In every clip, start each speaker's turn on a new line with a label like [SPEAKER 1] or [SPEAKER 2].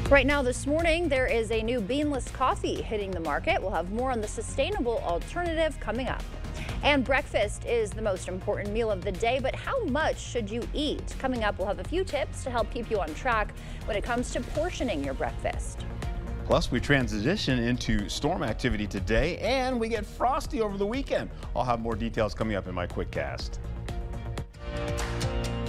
[SPEAKER 1] Right now this morning, there is a new beanless coffee hitting the market. We'll have more on the sustainable alternative coming up. And breakfast is the most important meal of the day, but how much should you eat? Coming up, we'll have a few tips to help keep you on track when it comes to portioning your breakfast.
[SPEAKER 2] Plus, we transition into storm activity today, and we get frosty over the weekend. I'll have more details coming up in my quick cast.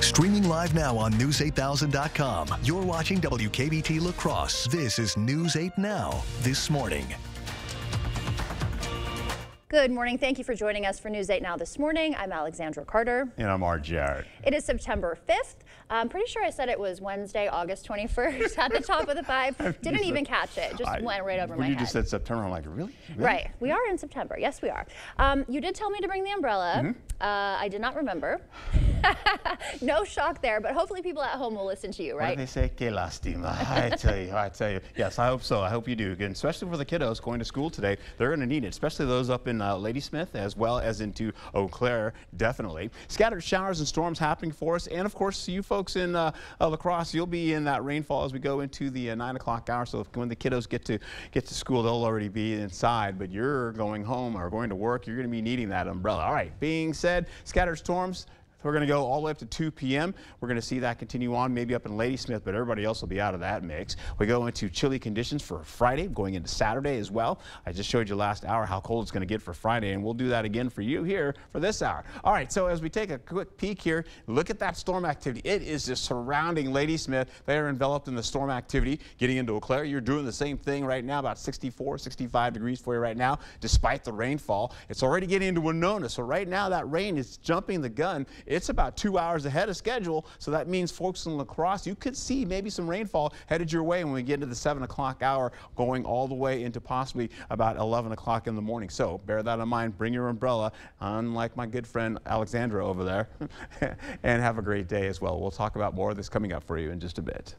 [SPEAKER 3] Streaming live now on News8000.com. You're watching WKBT La Crosse. This is News 8 Now, This Morning.
[SPEAKER 1] Good morning. Thank you for joining us for News 8 Now This Morning. I'm Alexandra Carter.
[SPEAKER 2] And I'm Art Jarrett.
[SPEAKER 1] It is September 5th. I'm pretty sure I said it was Wednesday, August 21st at the top of the 5. Didn't even catch it. Just went right over my head.
[SPEAKER 2] When you just said September, I'm like, really?
[SPEAKER 1] Right. We are in September. Yes, we are. You did tell me to bring the umbrella. I did not remember. No shock there, but hopefully people at home will listen to you, right?
[SPEAKER 2] What do they say? Que lastima. I tell you. Yes, I hope so. I hope you do. Again, especially for the kiddos going to school today. They're going to need it, especially those up in Ladysmith as well as into Eau Claire, definitely. Scattered showers and storms happening for us. And, of course, you folks in La Crosse, you'll be in that rainfall as we go into the 9 o'clock hour. So when the kiddos get to school, they'll already be inside. But you're going home or going to work, you're going to be needing that umbrella. All right, being said, scattered storms. We're going to go all the way up to 2 p.m. We're going to see that continue on, maybe up in Ladysmith, but everybody else will be out of that mix. We go into chilly conditions for Friday, going into Saturday as well. I just showed you last hour how cold it's going to get for Friday, and we'll do that again for you here for this hour. All right, so as we take a quick peek here, look at that storm activity. It is just surrounding Ladysmith. They are enveloped in the storm activity. Getting into Eau Claire, you're doing the same thing right now, about 64, 65 degrees for you right now, despite the rainfall. It's already getting into Winona, so right now that rain is jumping the gun. It's about 2 hours ahead of schedule, so that means folks in La Crosse, you could see maybe some rainfall headed your way when we get into the 7 o'clock hour, going all the way into possibly about 11 o'clock in the morning. So bear that in mind. Bring your umbrella, unlike my good friend Alexandra over there, and have a great day as well. We'll talk about more of this coming up for you in just a bit.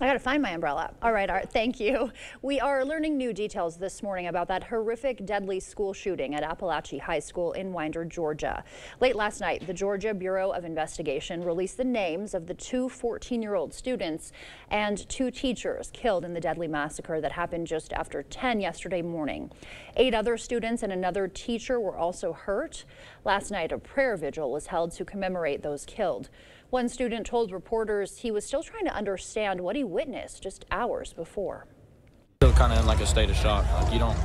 [SPEAKER 1] I gotta find my umbrella. All right, Art, thank you. We are learning new details this morning about that horrific, deadly school shooting at Appalachia High School in Winder, Georgia. Late last night, the Georgia Bureau of Investigation released the names of the 2 14-year-old students and 2 teachers killed in the deadly massacre that happened just after 10 yesterday morning. 8 other students and another teacher were also hurt. Last night, a prayer vigil was held to commemorate those killed. One student told reporters he was still trying to understand what he witnessed just hours before.
[SPEAKER 4] Still kind of in like a state of shock. Like you don't,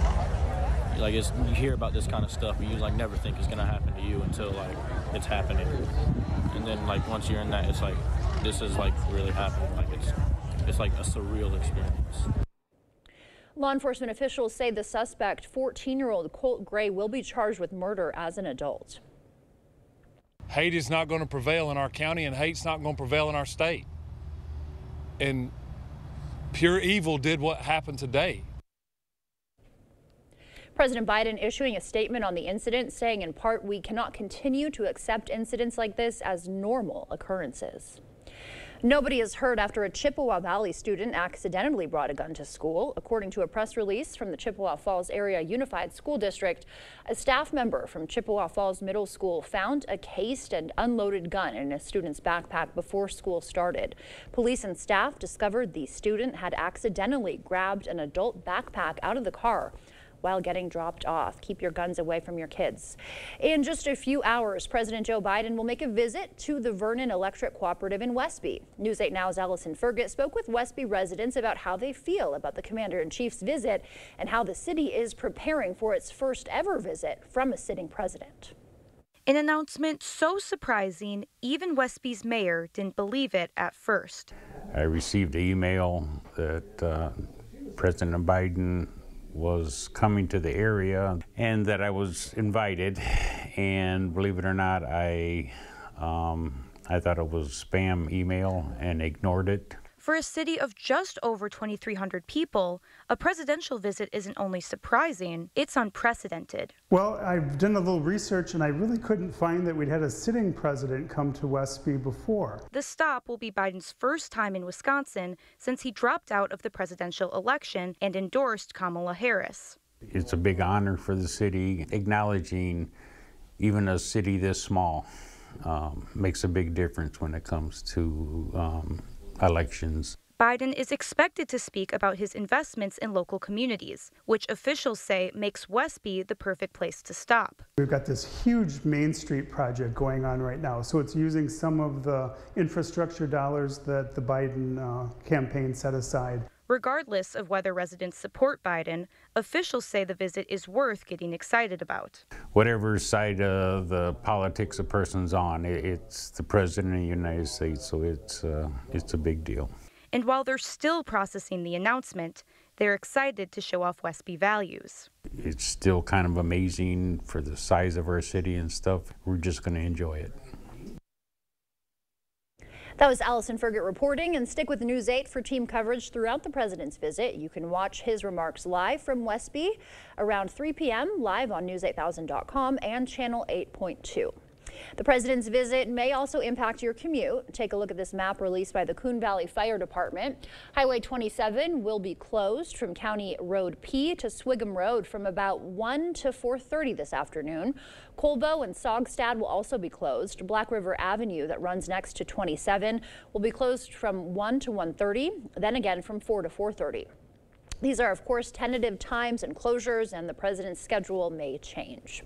[SPEAKER 4] like you hear about this kind of stuff, and you like never think it's gonna happen to you until like it's happening. And then like once you're in that, it's like this is like really happening. Like it's like a surreal experience.
[SPEAKER 1] Law enforcement officials say the suspect, 14-year-old Colt Gray, will be charged with murder as an adult.
[SPEAKER 5] Hate is not going to prevail in our county, and hate's not going to prevail in our state. And pure evil did what happened today.
[SPEAKER 1] President Biden issuing a statement on the incident, saying in part, we cannot continue to accept incidents like this as normal occurrences. Nobody is hurt after a Chippewa Valley student accidentally brought a gun to school. According to a press release from the Chippewa Falls Area Unified School District, a staff member from Chippewa Falls Middle School found a cased and unloaded gun in a student's backpack before school started. Police and staff discovered the student had accidentally grabbed an adult backpack out of the car while getting dropped off. Keep your guns away from your kids. In just a few hours, President Joe Biden will make a visit to the Vernon Electric Cooperative in Westby. News 8 Now's Allison Fergus spoke with Westby residents about how they feel about the Commander-in-Chief's visit and how the city is preparing for its first ever visit from a sitting president.
[SPEAKER 6] An announcement so surprising, even Westby's mayor didn't believe it at first.
[SPEAKER 7] I received an email that President Biden was coming to the area and that I was invited, and believe it or not, I thought it was spam email and ignored it.
[SPEAKER 6] For a city of just over 2,300 people, a presidential visit isn't only surprising, it's unprecedented.
[SPEAKER 8] Well, I've done a little research and I really couldn't find that we'd had a sitting president come to Westby before.
[SPEAKER 6] The stop will be Biden's first time in Wisconsin since he dropped out of the presidential election and endorsed Kamala Harris.
[SPEAKER 7] It's a big honor for the city. Acknowledging even a city this small makes a big difference when it comes to elections.
[SPEAKER 6] Biden is expected to speak about his investments in local communities, which officials say makes Westby the perfect place to stop.
[SPEAKER 8] We've got this huge Main Street project going on right now, so it's using some of the infrastructure dollars that the Biden campaign set aside.
[SPEAKER 6] Regardless of whether residents support Biden, officials say the visit is worth getting excited about.
[SPEAKER 7] Whatever side of the politics a person's on, it's the President of the United States, so it's a big deal.
[SPEAKER 6] And while they're still processing the announcement, they're excited to show off Westby values.
[SPEAKER 7] It's still kind of amazing for the size of our city and stuff. We're just going to enjoy it.
[SPEAKER 1] That was Allison Fergit reporting, and stick with News 8 for team coverage throughout the president's visit. You can watch his remarks live from Westby around 3 p.m. live on news8000.com and channel 8.2. The president's visit may also impact your commute. Take a look at this map released by the Coon Valley Fire Department. Highway 27 will be closed from County Road P to Swigum Road from about 1 to 4:30 this afternoon. Colbo and Sogstad will also be closed. Black River Avenue that runs next to 27 will be closed from 1 to 1:30, then again from 4 to 4:30. These are, of course, tentative times and closures, and the president's schedule may change.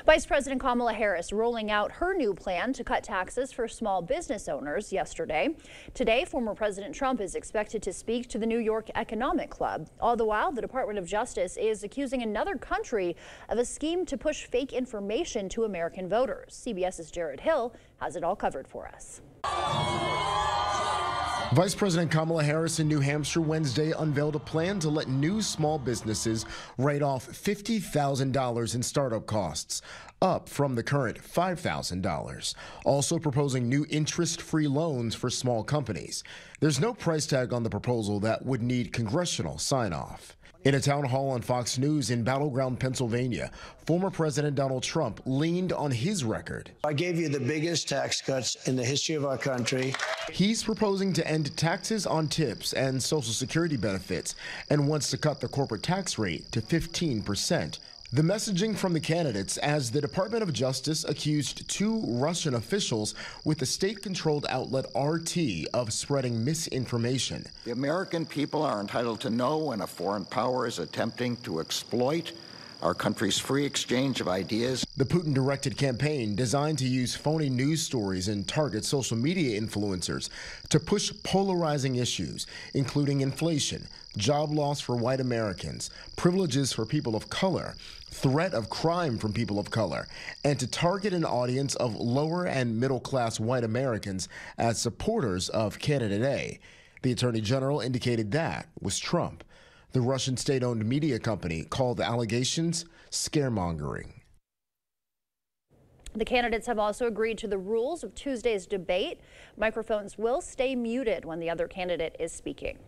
[SPEAKER 1] Vice President Kamala Harris rolling out her new plan to cut taxes for small business owners yesterday. Today, former President Trump is expected to speak to the New York Economic Club. All the while, the Department of Justice is accusing another country of a scheme to push fake information to American voters. CBS's Jared Hill has it all covered for us.
[SPEAKER 9] Vice President Kamala Harris in New Hampshire Wednesday unveiled a plan to let new small businesses write off $50,000 in startup costs, up from the current $5,000. Also proposing new interest-free loans for small companies. There's no price tag on the proposal that would need congressional sign-off. In a town hall on Fox News in Battleground, Pennsylvania, former President Donald Trump leaned on his record.
[SPEAKER 10] I gave you the biggest tax cuts in the history of our country.
[SPEAKER 9] He's proposing to end taxes on tips and Social Security benefits and wants to cut the corporate tax rate to 15%. The messaging from the candidates as the Department of Justice accused two Russian officials with the state-controlled outlet RT of spreading misinformation.
[SPEAKER 11] The American people are entitled to know when a foreign power is attempting to exploit our country's free exchange of ideas.
[SPEAKER 9] The Putin-directed campaign designed to use phony news stories and target social media influencers to push polarizing issues, including inflation, job loss for white Americans, privileges for people of color, threat of crime from people of color, and to target an audience of lower and middle-class white Americans as supporters of candidate A. The Attorney General indicated that was Trump. The Russian state-owned media company called the allegations scaremongering.
[SPEAKER 1] The candidates have also agreed to the rules of Tuesday's debate. Microphones will stay muted when the other candidate is speaking.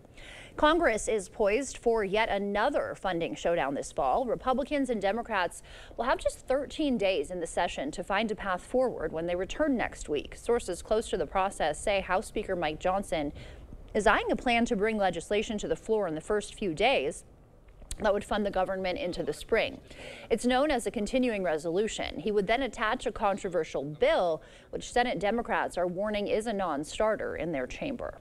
[SPEAKER 1] Congress is poised for yet another funding showdown this fall. Republicans and Democrats will have just 13 days in the session to find a path forward when they return next week. Sources close to the process say House Speaker Mike Johnson is eyeing a plan to bring legislation to the floor in the first few days that would fund the government into the spring. It's known as a continuing resolution. He would then attach a controversial bill, which Senate Democrats are warning is a non-starter in their chamber.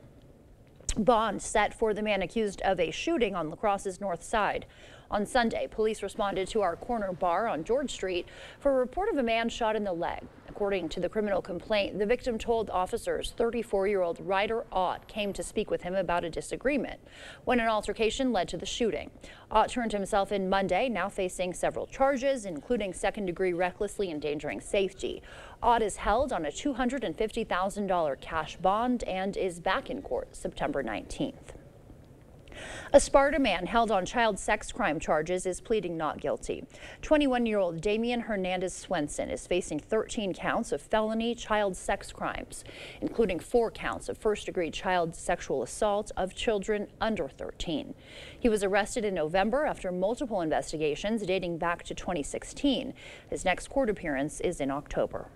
[SPEAKER 1] Bond set for the man accused of a shooting on La Crosse's north side. On Sunday, police responded to our corner bar on George Street for a report of a man shot in the leg. According to the criminal complaint, the victim told officers 34-year-old Ryder Ott came to speak with him about a disagreement when an altercation led to the shooting. Ott turned himself in Monday, now facing several charges, including second-degree recklessly endangering safety. Ott is held on a $250,000 cash bond and is back in court September 19th. A Sparta man held on child sex crime charges is pleading not guilty. 21-year-old Damian Hernandez Swenson is facing 13 counts of felony child sex crimes, including 4 counts of first-degree child sexual assault of children under 13. He was arrested in November after multiple investigations dating back to 2016. His next court appearance is in October.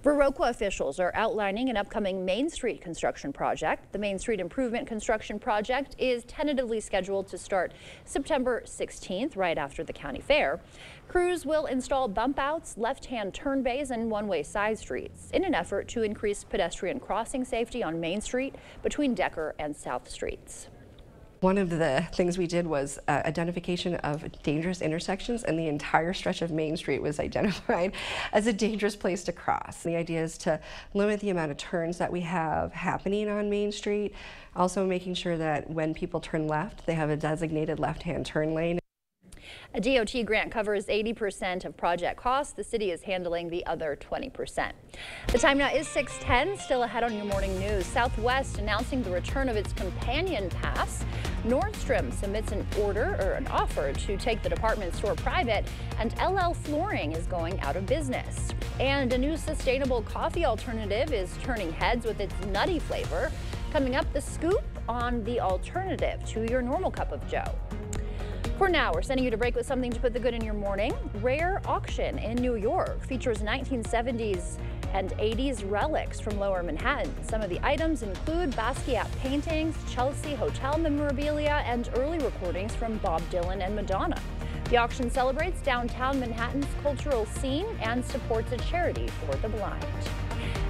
[SPEAKER 1] Viroqua officials are outlining an upcoming Main Street construction project. The Main Street Improvement Construction Project is tentatively scheduled to start September 16th, right after the county fair. Crews will install bump outs, left-hand turn bays, and one-way side streets in an effort to increase pedestrian crossing safety on Main Street between Decker and South Streets.
[SPEAKER 12] One of the things we did was identification of dangerous intersections, and the entire stretch of Main Street was identified as a dangerous place to cross. The idea is to limit the amount of turns that we have happening on Main Street, also making sure that when people turn left, they have a designated left-hand turn lane.
[SPEAKER 1] A DOT grant covers 80% of project costs. The city is handling the other 20%. The time now is 6:10. Still ahead on your morning news. Southwest announcing the return of its companion pass. Nordstrom submits an offer to take the department store private, and LL Flooring is going out of business. And a new sustainable coffee alternative is turning heads with its nutty flavor. Coming up, the scoop on the alternative to your normal cup of joe. For now, we're sending you to break with something to put the good in your morning. Rare Auction in New York features 1970s and 80s relics from Lower Manhattan. Some of the items include Basquiat paintings, Chelsea hotel memorabilia, and early recordings from Bob Dylan and Madonna. The auction celebrates downtown Manhattan's cultural scene and supports a charity for the blind.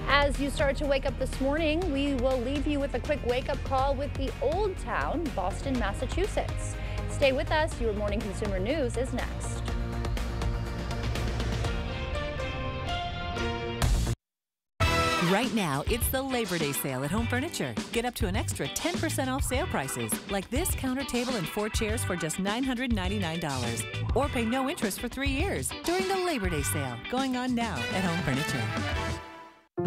[SPEAKER 1] As you start to wake up this morning, we will leave you with a quick wake-up call with the Old Town, Boston, Massachusetts. Stay with us. Your morning consumer news is next.
[SPEAKER 13] Right now, it's the Labor Day sale at Home Furniture. Get up to an extra 10% off sale prices, like this counter table and 4 chairs for just $999. Or pay no interest for 3 years during the Labor Day sale, going on now at Home Furniture.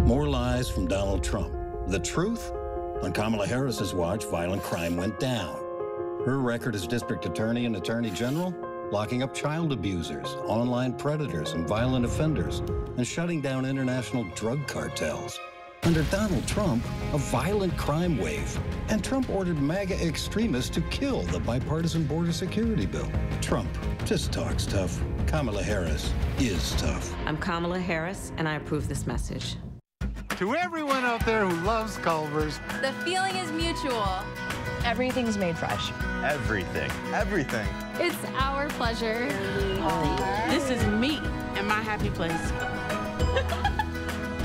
[SPEAKER 14] More lies from Donald Trump. The truth? On Kamala Harris's watch, violent crime went down. Her record as district attorney and attorney general, locking up child abusers, online predators, and violent offenders, and shutting down international drug cartels. Under Donald Trump, a violent crime wave. And Trump ordered MAGA extremists to kill the bipartisan border security bill. Trump just talks tough. Kamala Harris is tough.
[SPEAKER 15] I'm Kamala Harris, and I approve this message.
[SPEAKER 16] To everyone out there who loves Culver's,
[SPEAKER 17] the feeling is mutual. Everything's made fresh.
[SPEAKER 16] Everything. Everything.
[SPEAKER 17] It's our pleasure.
[SPEAKER 18] This is me and my happy place.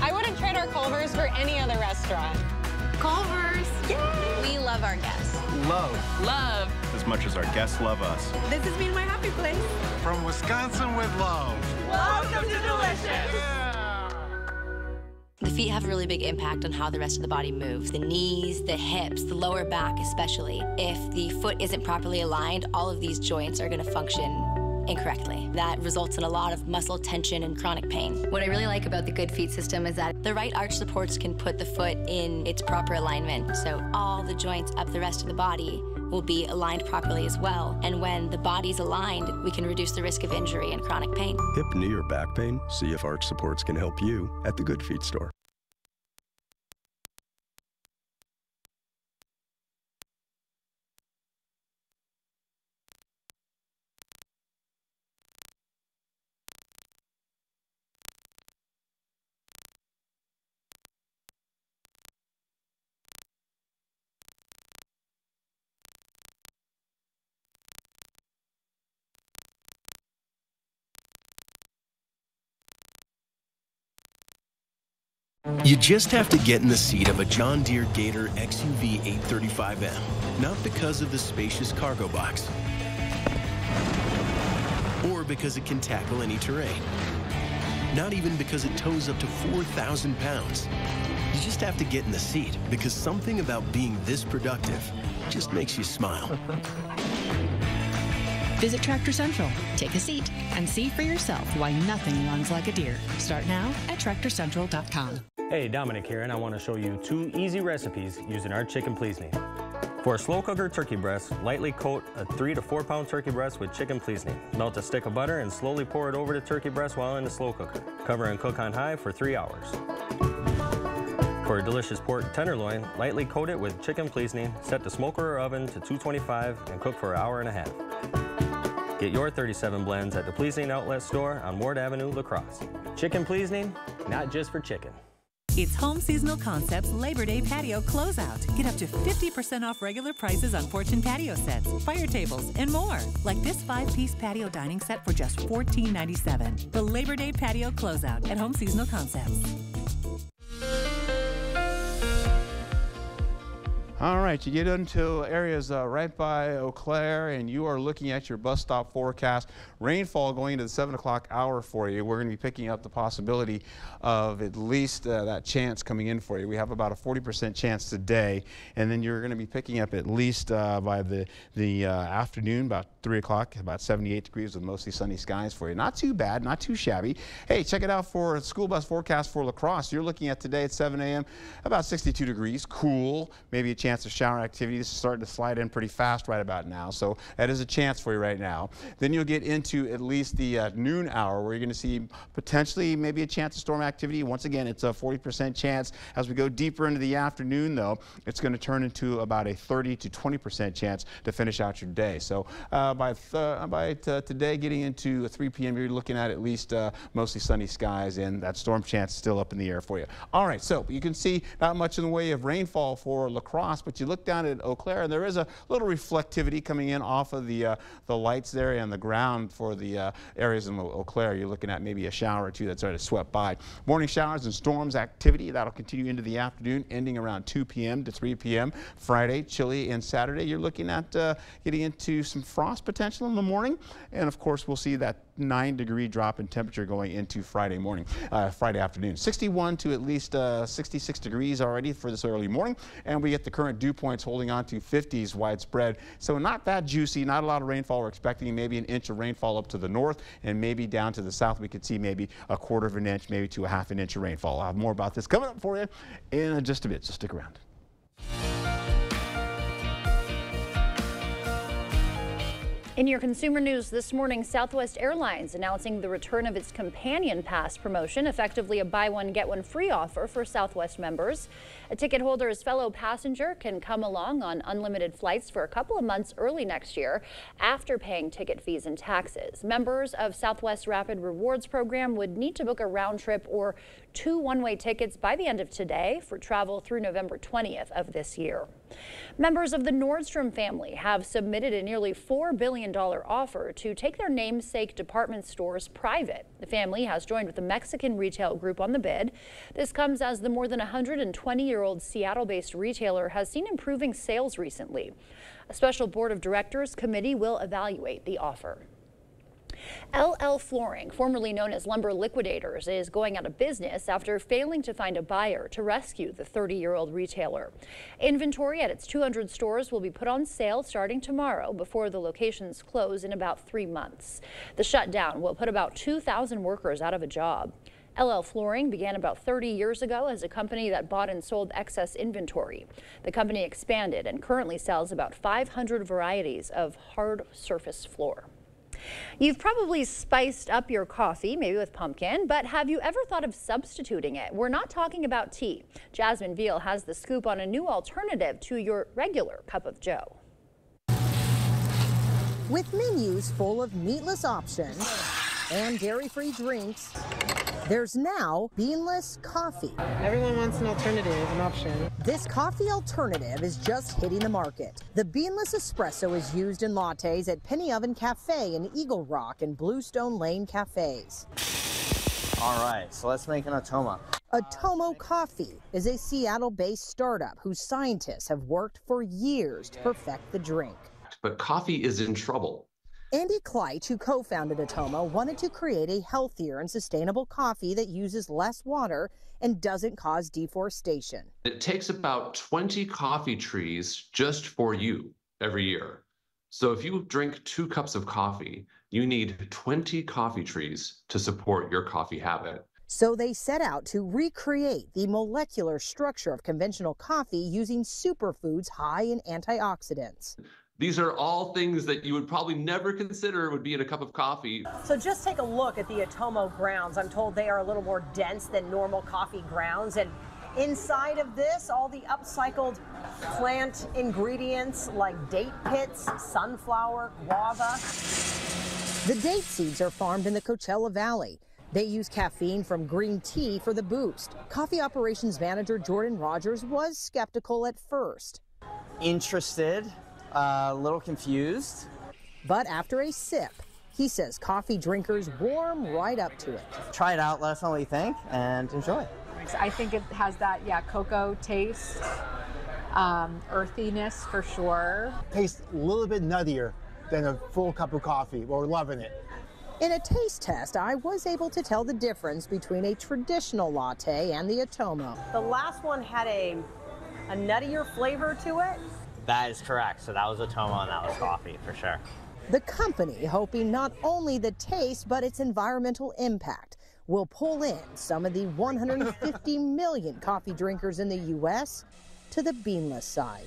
[SPEAKER 19] I wouldn't trade our Culver's for any other restaurant.
[SPEAKER 17] Culver's. Yay! We love our guests.
[SPEAKER 16] Love. As much as our guests love us.
[SPEAKER 18] This is me and my happy place.
[SPEAKER 16] From Wisconsin with love.
[SPEAKER 18] Welcome to Delicious.
[SPEAKER 16] Yeah.
[SPEAKER 20] The feet have a really big impact on how the rest of the body moves. The knees, the hips, the lower back especially. If the foot isn't properly aligned, all of these joints are going to function incorrectly. That results in a lot of muscle tension and chronic pain. What I really like about the Good Feet system is that the right arch supports can put the foot in its proper alignment. So all the joints up the rest of the body will be aligned properly as well. And when the body's aligned, we can reduce the risk of injury and chronic pain.
[SPEAKER 21] Hip, knee, or back pain? See if Arch Supports can help you at the Good Feet store.
[SPEAKER 22] You just have to get in the seat of a John Deere Gator XUV 835M, not because of the spacious cargo box, or because it can tackle any terrain, not even because it tows up to 4,000 pounds. You just have to get in the seat because something about being this productive just makes you smile.
[SPEAKER 23] Visit Tractor Central, take a seat, and see for yourself why nothing runs like a Deere. Start now at TractorCentral.com.
[SPEAKER 24] Hey, Dominic here, and I want to show you 2 easy recipes using our chicken pleasing. For a slow cooker turkey breast, lightly coat a 3 to 4 pound turkey breast with chicken pleasing. Melt a stick of butter and slowly pour it over the turkey breast while in the slow cooker. Cover and cook on high for 3 hours. For a delicious pork tenderloin, lightly coat it with chicken pleasing, set the smoker or oven to 225 and cook for an hour and a half. Get your 37 blends at the Pleasing Outlet store on Ward Avenue, La Crosse. Chicken pleasing, not just for chicken.
[SPEAKER 13] It's Home Seasonal Concepts Labor Day Patio Closeout. Get up to 50% off regular prices on porch and patio sets, fire tables, and more. Like this 5-piece patio dining set for just $14.97. The Labor Day Patio Closeout at Home Seasonal Concepts.
[SPEAKER 2] All right, you get into areas right by Eau Claire, and you are looking at your bus stop forecast. Rainfall going into the 7 o'clock hour for you. We're going to be picking up the possibility of at least that chance coming in for you. We have about a 40% chance today, and then you're going to be picking up at least by the afternoon, about 3 o'clock, about 78 degrees with mostly sunny skies for you. Not too bad, not too shabby. Hey, check it out for school bus forecast for La Crosse. You're looking at today at 7 a.m., about 62 degrees, cool, maybe a chance of shower activity. This is starting to slide in pretty fast right about now, so that is a chance for you right now. Then you'll get into at least the noon hour where you're going to see potentially maybe a chance of storm activity. Once again, it's a 40% chance. As we go deeper into the afternoon, though, it's going to turn into about a 30 to 20% chance to finish out your day. So by today, getting into 3 p.m., you're looking at least mostly sunny skies, and that storm chance is still up in the air for you. All right, so you can see not much in the way of rainfall for La Crosse, but you look down at Eau Claire, and there is a little reflectivity coming in off of the lights there and the ground for the areas in Eau Claire. You're looking at maybe a shower or two that's already swept by. Morning showers and storms activity, that'll continue into the afternoon, ending around 2 p.m. to 3 p.m. Friday, chilly, and Saturday, you're looking at getting into some frost potential in the morning, and of course, we'll see that 9-degree drop in temperature going into Friday afternoon. 61 to at least 66 degrees already for this early morning, and we get the current dew points holding on to 50s widespread. So not that juicy, not a lot of rainfall. We're expecting maybe an inch of rainfall up to the north, and maybe down to the south we could see maybe a quarter of an inch, maybe to a half an inch of rainfall. I'll have more about this coming up for you in just a bit, so stick around.
[SPEAKER 1] In your consumer news this morning, Southwest Airlines announcing the return of its Companion Pass promotion, effectively a buy one, get one free offer for Southwest members. A ticket holder's fellow passenger can come along on unlimited flights for a couple of months early next year after paying ticket fees and taxes. Members of Southwest Rapid Rewards program would need to book a round trip or 2 one-way tickets by the end of today for travel through November 20th of this year. Members of the Nordstrom family have submitted a nearly $4 billion offer to take their namesake department stores private. The family has joined with the Mexican retail group on the bid. This comes as the more than 120-year-old Seattle-based retailer has seen improving sales recently. A special board of directors committee will evaluate the offer. LL Flooring, formerly known as Lumber Liquidators, is going out of business after failing to find a buyer to rescue the 30-year-old retailer. Inventory at its 200 stores will be put on sale starting tomorrow before the locations close in about 3 months. The shutdown will put about 2,000 workers out of a job. LL Flooring began about 30 years ago as a company that bought and sold excess inventory. The company expanded and currently sells about 500 varieties of hard surface floor. You've probably spiced up your coffee, maybe with pumpkin, but have you ever thought of substituting it? We're not talking about tea. Jasmine Veal has the scoop on a new alternative to your regular cup of joe.
[SPEAKER 3] With menus full of meatless options and dairy-free drinks, there's now beanless coffee.
[SPEAKER 4] Everyone wants an alternative, an option.
[SPEAKER 3] This coffee alternative is just hitting the market. The beanless espresso is used in lattes at Penny Oven Cafe in Eagle Rock and Bluestone Lane cafes.
[SPEAKER 5] All right, so let's make an Atomo.
[SPEAKER 3] Atomo Coffee is a Seattle-based startup whose scientists have worked for years to perfect the drink.
[SPEAKER 25] But coffee is in trouble.
[SPEAKER 3] Andy Kleitch, who co-founded Atomo, wanted to create a healthier and sustainable coffee that uses less water and doesn't cause deforestation.
[SPEAKER 25] It takes about 20 coffee trees just for you every year. So if you drink 2 cups of coffee, you need 20 coffee trees to support your coffee habit.
[SPEAKER 3] So they set out to recreate the molecular structure of conventional coffee using superfoods high in antioxidants.
[SPEAKER 25] These are all things that you would probably never consider would be in a cup of coffee.
[SPEAKER 26] So just take a look at the Atomo grounds. I'm told they are a little more dense than normal coffee grounds. And inside of this, all the upcycled plant ingredients like date pits, sunflower, guava.
[SPEAKER 3] The date seeds are farmed in the Coachella Valley. They use caffeine from green tea for the boost. Coffee operations manager Jordan Rogers was skeptical at first.
[SPEAKER 5] Interested, a little confused.
[SPEAKER 3] But after a sip, he says coffee drinkers warm right up to it.
[SPEAKER 5] Try it out, let us know what you think, and enjoy.
[SPEAKER 6] I think it has that, cocoa taste, earthiness for sure.
[SPEAKER 7] Tastes a little bit nuttier than a full cup of coffee. We're loving it.
[SPEAKER 3] In a taste test, I was able to tell the difference between a traditional latte and the Atomo.
[SPEAKER 26] The last one had a nuttier flavor to it.
[SPEAKER 5] That is correct. So that was Atomo and that was coffee for sure.
[SPEAKER 3] The company hoping not only the taste, but its environmental impact will pull in some of the 150 million coffee drinkers in the U.S. to the beanless side.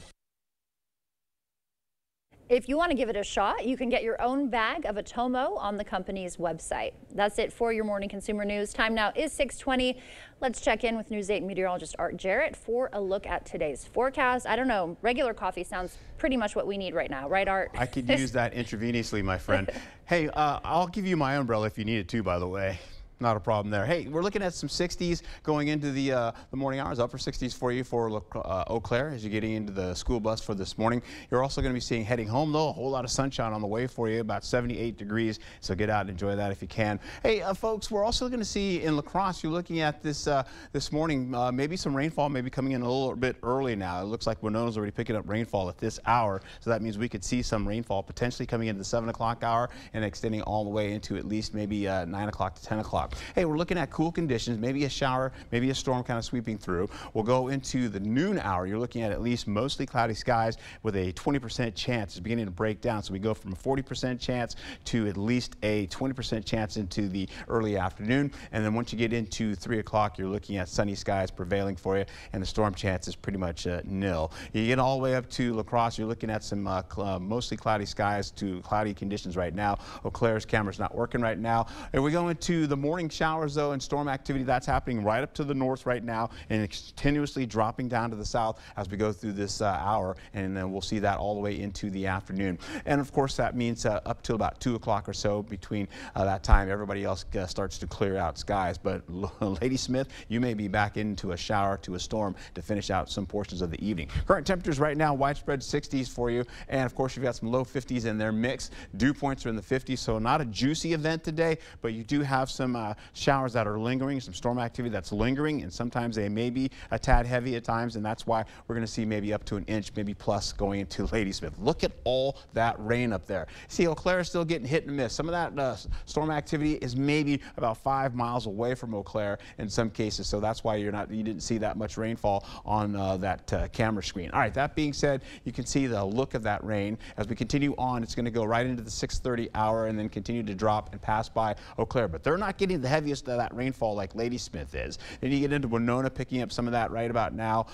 [SPEAKER 1] If you want to give it a shot, you can get your own bag of Atomo on the company's website. That's it for your morning consumer news. Time now is 6:20. Let's check in with News 8 meteorologist Art Jarrett for a look at today's forecast. I don't know, regular coffee sounds pretty much what we need right now, right, Art?
[SPEAKER 2] I could use that intravenously, my friend. Hey, I'll give you my umbrella if you need it too, by the way. Not a problem there. Hey, we're looking at some 60s going into the morning hours, upper 60s for you for Eau Claire as you're getting into the school bus for this morning. You're also going to be seeing heading home, though, a whole lot of sunshine on the way for you, about 78 degrees. So get out and enjoy that if you can. Hey, folks, we're also going to see in La Crosse, you're looking at this this morning, maybe some rainfall, maybe coming in a little bit early now. It looks like Winona's already picking up rainfall at this hour. So that means we could see some rainfall potentially coming into the 7 o'clock hour and extending all the way into at least maybe 9 o'clock to 10 o'clock. Hey, we're looking at cool conditions, maybe a shower, maybe a storm kind of sweeping through. We'll go into the noon hour. You're looking at least mostly cloudy skies with a 20% chance. It's beginning to break down. So we go from a 40% chance to at least a 20% chance into the early afternoon. And then once you get into 3 o'clock, you're looking at sunny skies prevailing for you, and the storm chance is pretty much nil. You get all the way up to La Crosse, you're looking at some mostly cloudy skies to cloudy conditions right now. Eau Claire's camera's not working right now. And we go into the morning showers, though, and storm activity that's happening right up to the north right now and continuously dropping down to the south as we go through this hour, and then we'll see that all the way into the afternoon. And of course that means up till about 2 o'clock or so. Between that time, everybody else starts to clear out skies, but Ladysmith, you may be back into a shower to a storm to finish out some portions of the evening. Current temperatures right now, widespread 60s for you, and of course you've got some low 50s in their mix. Dew points are in the 50s, so not a juicy event today, but you do have some showers that are lingering, some storm activity that's lingering, and sometimes they may be a tad heavy at times, and that's why we're going to see maybe up to an inch, maybe plus going into Ladysmith. Look at all that rain up there. See, Eau Claire is still getting hit and miss. Some of that storm activity is maybe about 5 miles away from Eau Claire in some cases, so that's why you didn't see that much rainfall on that camera screen. All right, that being said, you can see the look of that rain. As we continue on, it's going to go right into the 6:30 hour and then continue to drop and pass by Eau Claire, but they're not getting the heaviest of that rainfall like Ladysmith is. Then you get into Winona, picking up some of that right about now,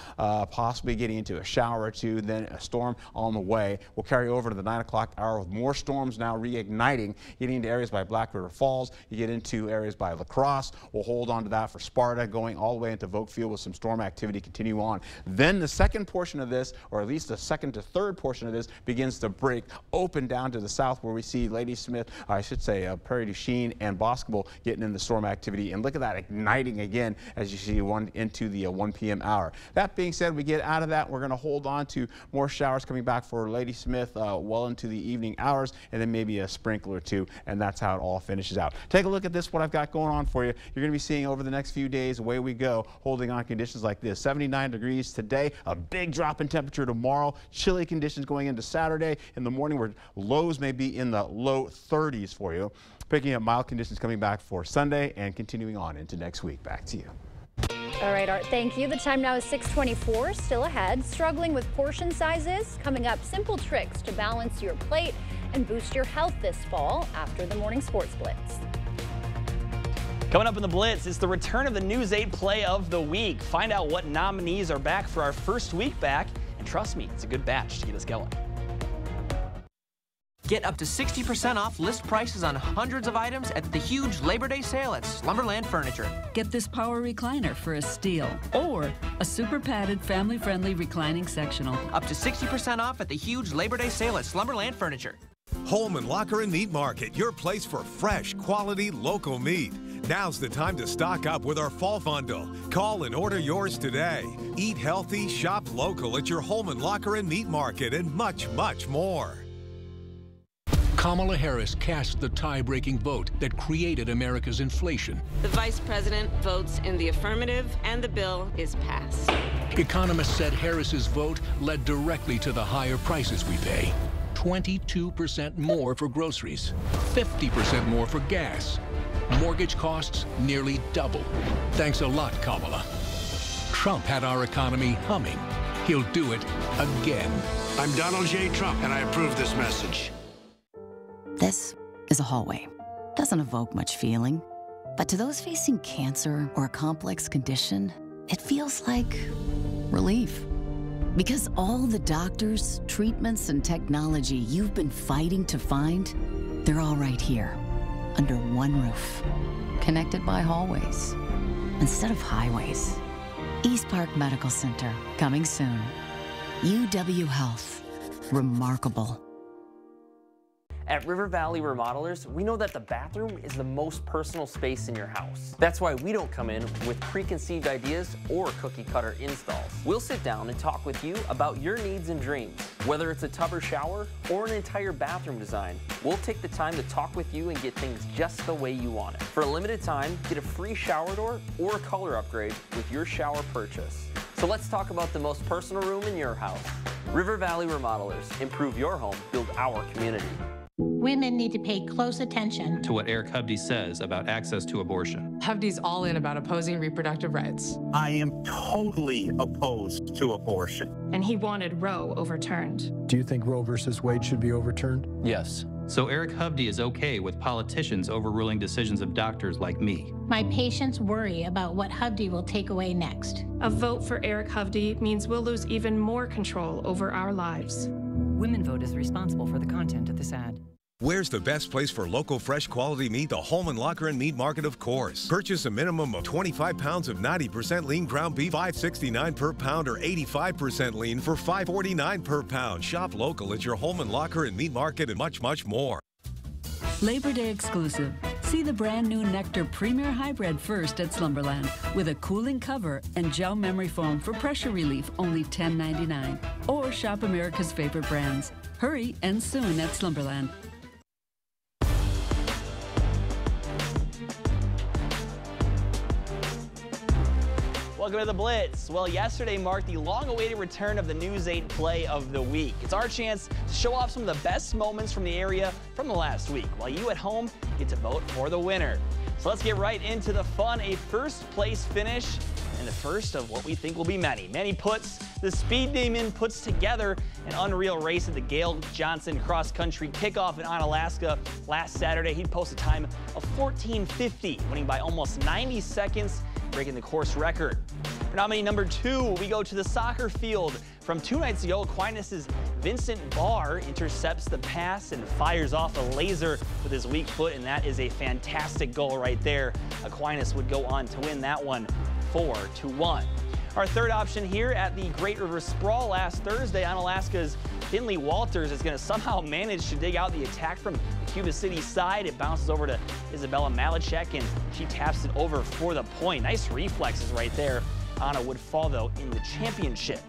[SPEAKER 2] possibly getting into a shower or two, then a storm on the way. We'll carry over to the 9 o'clock hour with more storms now reigniting, getting into areas by Black River Falls. You get into areas by La Crosse. We'll hold on to that for Sparta, going all the way into Volkfield with some storm activity continue on. Then the second portion of this, or at least the second to third portion of this, begins to break open down to the south, where we see Ladysmith, I should say Prairie du Chien and Boscobel getting in the storm activity. And look at that igniting again as you see into the 1 p.m. hour. That being said, we get out of that. We're going to hold on to more showers coming back for Ladysmith well into the evening hours, and then maybe a sprinkle or two, and that's how it all finishes out. Take a look at this, what I've got going on for you. You're going to be seeing over the next few days, away we go, holding on conditions like this. 79 degrees today, a big drop in temperature tomorrow, chilly conditions going into Saturday in the morning, where lows may be in the low 30s for you. Picking up mild conditions coming back for Sunday and continuing on into next week. Back to you.
[SPEAKER 1] All right, Art, thank you. The time now is 6:24, still ahead. Struggling with portion sizes? Coming up, simple tricks to balance your plate and boost your health this fall after the morning sports blitz.
[SPEAKER 8] Coming up in the Blitz, it's the return of the News 8 Play of the Week. Find out what nominees are back for our first week back, and trust me, it's a good batch to get us going.
[SPEAKER 9] Get up to 60% off list prices on hundreds of items at the huge Labor Day sale at Slumberland Furniture.
[SPEAKER 10] Get this power recliner for a steal, or a super padded, family-friendly reclining sectional.
[SPEAKER 9] Up to 60% off at the huge Labor Day sale at Slumberland Furniture.
[SPEAKER 11] Holman Locker and Meat Market, your place for fresh, quality, local meat. Now's the time to stock up with our fall bundle. Call and order yours today. Eat healthy, shop local at your Holman Locker and Meat Market, and much, much more.
[SPEAKER 12] Kamala Harris cast the tie-breaking vote that created America's inflation.
[SPEAKER 18] The vice president votes in the affirmative, and the bill is passed.
[SPEAKER 12] Economists said Harris's vote led directly to the higher prices we pay. 22% more for groceries, 50% more for gas. Mortgage costs nearly double. Thanks a lot, Kamala. Trump had our economy humming. He'll do it again.
[SPEAKER 14] I'm Donald J. Trump, and I approve this message.
[SPEAKER 15] This is a hallway. Doesn't evoke much feeling. But to those facing cancer or a complex condition, it feels like relief. Because all the doctors, treatments, and technology you've been fighting to find, they're all right here, under one roof, connected by hallways instead of highways. East Park Medical Center, coming soon. UW Health, remarkable.
[SPEAKER 17] At River Valley Remodelers, we know that the bathroom is the most personal space in your house. That's why we don't come in with preconceived ideas or cookie-cutter installs. We'll sit down and talk with you about your needs and dreams. Whether it's a tub or shower or an entire bathroom design, we'll take the time to talk with you and get things just the way you want it. For a limited time, get a free shower door or a color upgrade with your shower purchase. So let's talk about the most personal room in your house. River Valley Remodelers. Improve your home, build our community.
[SPEAKER 19] Women need to pay close attention
[SPEAKER 27] to what Eric Hovde says about access to abortion.
[SPEAKER 4] Hovde's all in about opposing reproductive rights.
[SPEAKER 7] I am totally opposed to abortion.
[SPEAKER 19] And he wanted Roe overturned.
[SPEAKER 28] Do you think Roe versus Wade should be overturned?
[SPEAKER 27] Yes. So Eric Hovde is okay with politicians overruling decisions of doctors like me.
[SPEAKER 19] My patients worry about what Hovde will take away next.
[SPEAKER 29] A vote for Eric Hovde means we'll lose even more control over our lives.
[SPEAKER 30] Women Vote is responsible for the content of this ad.
[SPEAKER 11] Where's the best place for local, fresh, quality meat? The Holman Locker and Meat Market, of course. Purchase a minimum of 25 pounds of 90% lean ground beef, $5.69 per pound, or 85% lean for $5.49 per pound. Shop local at your Holman Locker and Meat Market, and much, much more.
[SPEAKER 10] Labor Day exclusive. See the brand new Nectar Premier Hybrid first at Slumberland with a cooling cover and gel memory foam for pressure relief, only $10.99. Or shop America's favorite brands. Hurry, and soon at Slumberland.
[SPEAKER 8] Welcome to the Blitz. Well, yesterday marked the long-awaited return of the News 8 Play of the Week. It's our chance to show off some of the best moments from the area from the last week, while you at home get to vote for the winner. So let's get right into the fun. A first-place finish, and the first of what we think will be many. Manny Puts, the Speed Demon, puts together an unreal race at the Gail Johnson cross-country kickoff in Onalaska last Saturday. He posted a time of 14:50, winning by almost 90 seconds, breaking the course record. For nominee number 2, we go to the soccer field. From 2 nights ago, Aquinas' Vincent Barr intercepts the pass and fires off a laser with his weak foot, and that is a fantastic goal right there. Aquinas would go on to win that one 4-1. Our third option here at the Great River Sprawl last Thursday, Onalaska's Finley Walters is going to somehow manage to dig out the attack from the Cuba City side. It bounces over to Isabella Malachek, and she taps it over for the point. Nice reflexes right there. Anna would fall, though, in the championship.